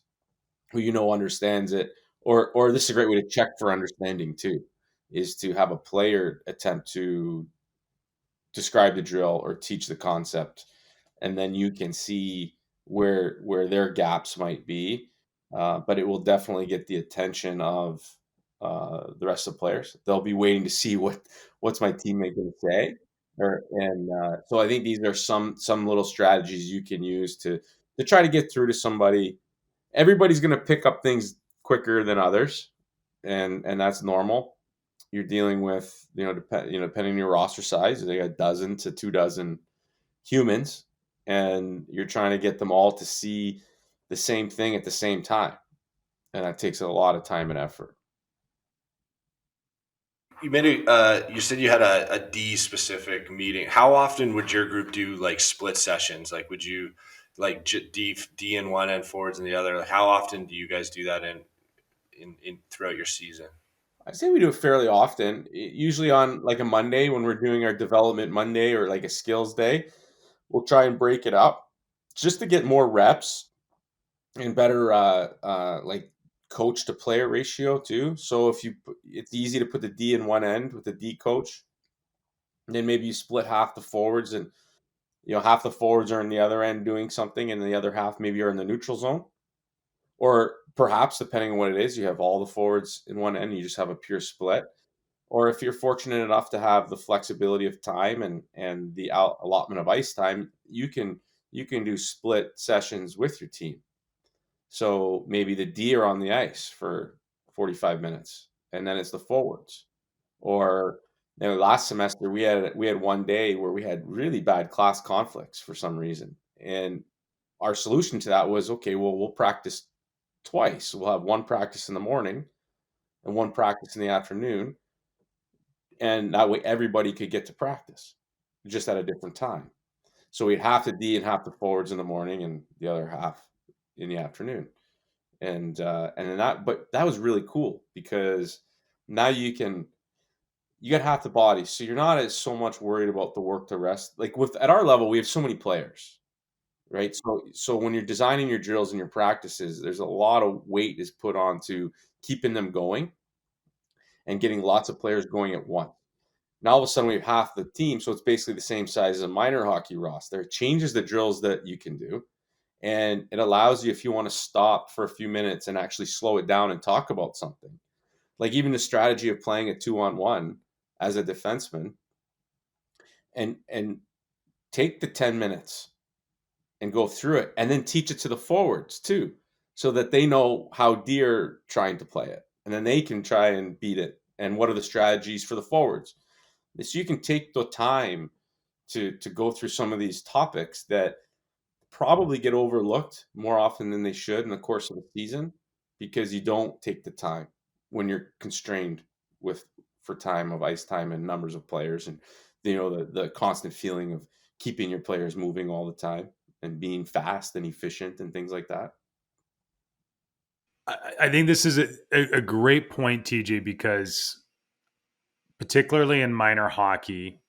who understands it, or this is a great way to check for understanding too, is to have a player attempt to describe the drill or teach the concept, and then you can see where their gaps might be. But it will definitely get the attention of the rest of the players. They'll be waiting to see what's my teammate going to say. So I think these are some little strategies you can use to try to get through to somebody. Everybody's going to pick up things quicker than others, and that's normal. You're dealing with depending on your roster size, they got a dozen to 2 dozen humans, and you're trying to get them all to see the same thing at the same time, and that takes a lot of time and effort. You said you had a D specific meeting. How often would your group do like split sessions? Like, would you like D in one and forwards in the other? Like, how often do you guys do that in throughout your season? I say we do it fairly often, usually on like a Monday when we're doing our development Monday or like a skills day. We'll try and break it up just to get more reps and better like coach to player ratio too. So it's easy to put the D in one end with the D coach, and then maybe you split half the forwards, and half the forwards are in the other end doing something, and the other half maybe are in the neutral zone. Or perhaps, depending on what it is, you have all the forwards in one end, and you just have a pure split. Or if you're fortunate enough to have the flexibility of time and the allotment of ice time, you can do split sessions with your team. So maybe the D are on the ice for 45 minutes, and then it's the forwards. Or last semester we had one day where we had really bad class conflicts for some reason, and our solution to that was, okay, well, we'll practice twice. We'll have one practice in the morning and one practice in the afternoon, and that way everybody could get to practice just at a different time. So we'd half the D and half the forwards in the morning and the other half in the afternoon. And then that was really cool because now you got half the body, so you're not as so much worried about the work to rest. Like at our level, we have so many players, right? So when you're designing your drills and your practices, there's a lot of weight is put onto keeping them going and getting lots of players going at once. Now all of a sudden we have half the team, so it's basically the same size as a minor hockey roster. It changes the drills that you can do, and it allows you, if you want to stop for a few minutes and actually slow it down and talk about something, like even the strategy of playing a 2-on-1 as a defenseman, and take the 10 minutes and go through it, and then teach it to the forwards too, so that they know how they're trying to play it, and then they can try and beat it, and what are the strategies for the forwards. So you can take the time to go through some of these topics that probably get overlooked more often than they should in the course of the season, because you don't take the time when you're constrained with for time of ice time and numbers of players, and the constant feeling of keeping your players moving all the time and being fast and efficient and things like that. I think this is a great point, TJ, because particularly in minor hockey,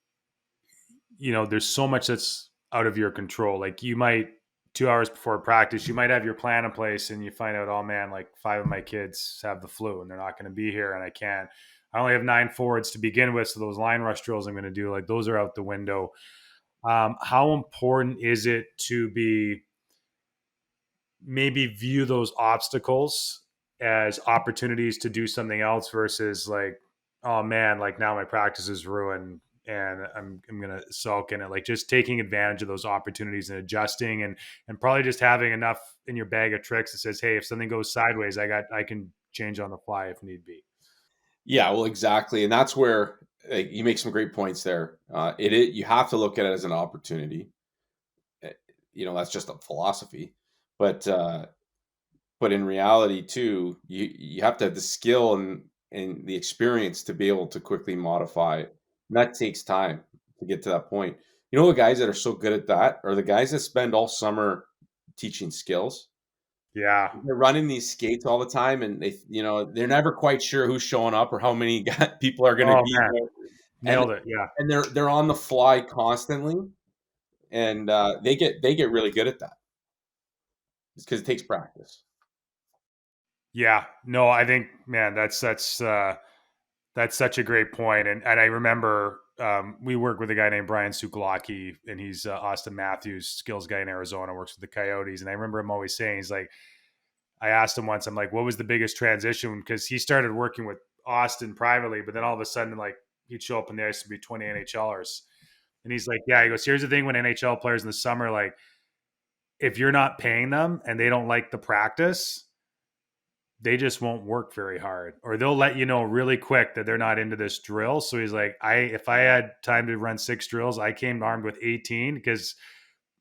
there's so much that's out of your control. Like you might 2 hours before practice, you might have your plan in place and you find out, oh man, like 5 of my kids have the flu and they're not going to be here. And I only have 9 forwards to begin with. So those line rush drills I'm going to do, like those are out the window. How important is it to maybe view those obstacles as opportunities to do something else versus like, oh man, like now my practice is ruined and I'm gonna sulk in it. Like just taking advantage of those opportunities and adjusting and probably just having enough in your bag of tricks that says, hey, if something goes sideways, I can change on the fly if need be. Yeah, well, exactly, and that's where you make some great points there. You have to look at it as an opportunity. That's just a philosophy, but But in reality too, you have to have the skill and the experience to be able to quickly modify it. And that takes time to get to that point. You know, the guys that are so good at that are the guys that spend all summer teaching skills. Yeah. They're running these skates all the time, and they're never quite sure who's showing up or how many people are going to Oh be man, there, and nailed it. Yeah. they're on the fly constantly, and they get really good at that because it takes practice. Yeah. No, I think, man, that's such a great point. And I remember we work with a guy named Brian Sukalaki, and he's Austin Matthews skills guy in Arizona, works with the Coyotes. And I remember him always saying, he's like, I asked him once, I'm like, what was the biggest transition? Because he started working with Austin privately, but then all of a sudden, like, he'd show up in the ice to be 20 NHLers. And he's like, yeah, he goes, here's the thing when NHL players in the summer, like, if you're not paying them and they don't like the practice, they just won't work very hard, or they'll let you know really quick that they're not into this drill. So he's like, if I had time to run 6 drills, I came armed with 18, because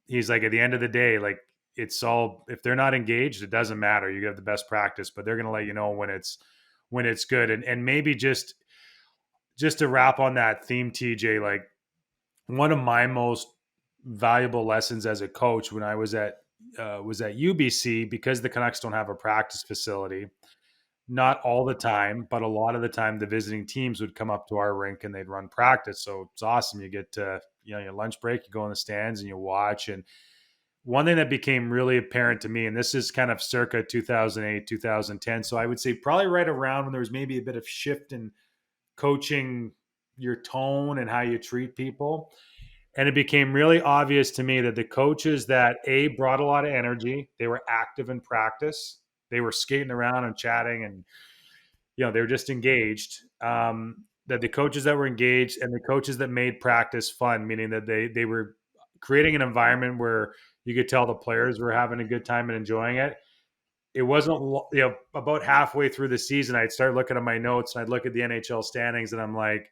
he's like, at the end of the day, like, it's all, if they're not engaged, it doesn't matter. You have the best practice, but they're going to let you know when it's good. And maybe just to wrap on that theme, TJ, like, one of my most valuable lessons as a coach when I was at UBC, because the Canucks don't have a practice facility. Not all the time, but a lot of the time, the visiting teams would come up to our rink and they'd run practice. So it's awesome. You get to, your lunch break, you go in the stands and you watch. And one thing that became really apparent to me, and this is kind of circa 2008, 2010. So I would say probably right around when there was maybe a bit of shift in coaching, your tone and how you treat people. And it became really obvious to me that the coaches that brought a lot of energy, they were active in practice, they were skating around and chatting, and they were just engaged. That the coaches that were engaged and the coaches that made practice fun, meaning that they were creating an environment where you could tell the players were having a good time and enjoying it. It wasn't, about halfway through the season, I'd start looking at my notes and I'd look at the NHL standings, and I'm like,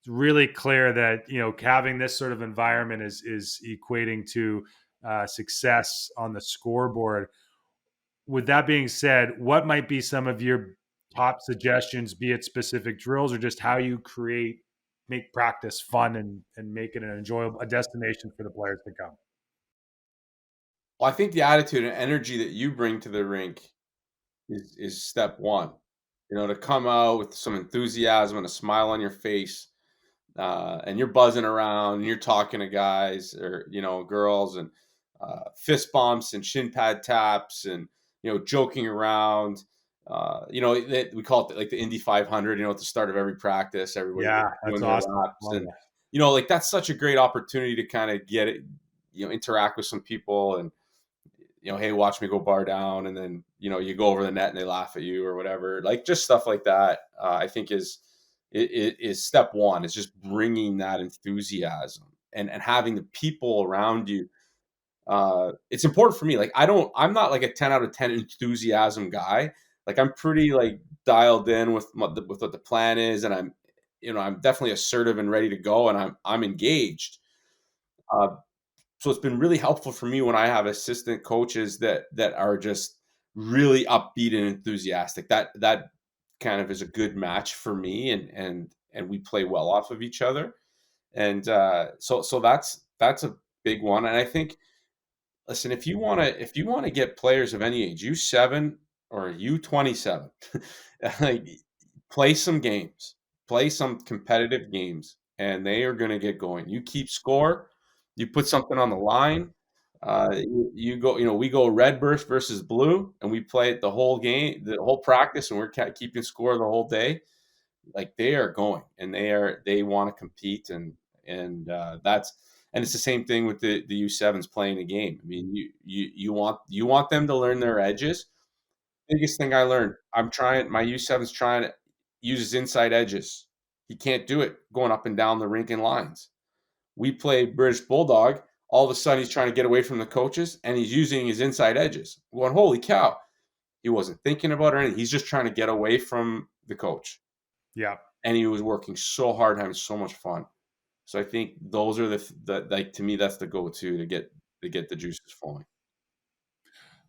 it's really clear that having this sort of environment is equating to success on the scoreboard. With that being said, what might be some of your top suggestions, be it specific drills or just how you make practice fun and make it an enjoyable a destination for the players to come? Well, I think the attitude and energy that you bring to the rink is step one. To come out with some enthusiasm and a smile on your face, and you're buzzing around and you're talking to guys or girls, and fist bumps and shin pad taps and joking around. We call it like the Indy 500. At the start of every practice, everybody Yeah, that's doing their awesome. laps, Love and that. like that's such a great opportunity to kind of get it, interact with some people, and hey, watch me go bar down, and then you go over the net and they laugh at you or whatever. Like just stuff like that. I think is step one. Is just bringing that enthusiasm and having the people around you. It's important for me. Like I'm not like a 10 out of 10 enthusiasm guy. Like I'm pretty like dialed in with what the plan is, and I'm definitely assertive and ready to go, and I'm engaged. Uh, so it's been really helpful for me when I have assistant coaches that are just really upbeat and enthusiastic. That kind of is a good match for me, and we play well off of each other. And so that's a big one. And I think, listen, if you want to get players of any age, U7 or U27, like, play some games, play some competitive games, and they are going to get going. You keep score, you put something on the line. You go, we go red burst versus blue, and we play it the whole game, the whole practice, and we're keeping score the whole day. Like they are going, and they want to compete, and it's the same thing with the U7s playing a game. I mean, you want them to learn their edges. Biggest thing I learned, my U7's trying to use his inside edges. He can't do it going up and down the rink in lines. We play British Bulldog. All of a sudden, he's trying to get away from the coaches, and he's using his inside edges. Going, holy cow! He wasn't thinking about it. He's just trying to get away from the coach, Yeah. and he was working so hard, having so much fun. So I think those are the like, to me, that's the go-to to get the juices flowing.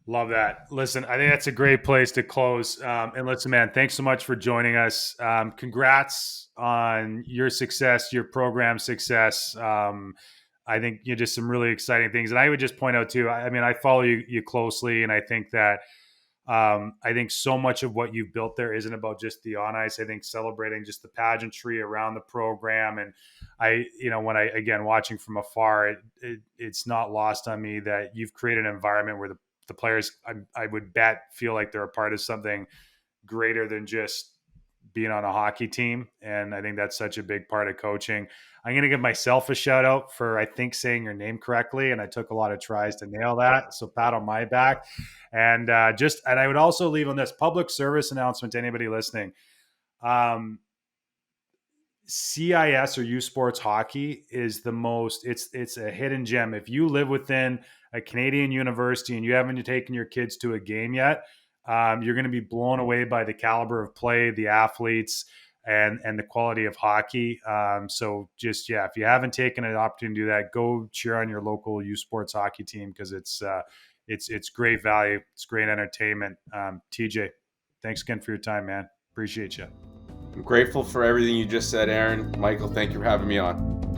Love that. Listen, I think that's a great place to close. And listen, man, thanks so much for joining us. Congrats on your success, your program success. I think you just some really exciting things. And I would just point out too, I mean, I follow you closely, and I think that I think so much of what you've built there isn't about just the on ice. I think celebrating just the pageantry around the program. And when I, again, watching from afar, it's not lost on me that you've created an environment where the players, I would bet, feel like they're a part of something greater than just being on a hockey team. And I think that's such a big part of coaching. I'm going to give myself a shout out for, I think, saying your name correctly. And I took a lot of tries to nail that. So pat on my back. And and I would also leave on this public service announcement to anybody listening. CIS or U Sports hockey is the most, it's a hidden gem. If you live within a Canadian university and you haven't taken your kids to a game yet, you're going to be blown away by the caliber of play, the athletes, and the quality of hockey. So just, yeah, if you haven't taken an opportunity to do that, go cheer on your local U Sports hockey team, because it's great value. It's great entertainment. TJ, thanks again for your time, man. Appreciate you. I'm grateful for everything you just said, Aaron. Michael, thank you for having me on.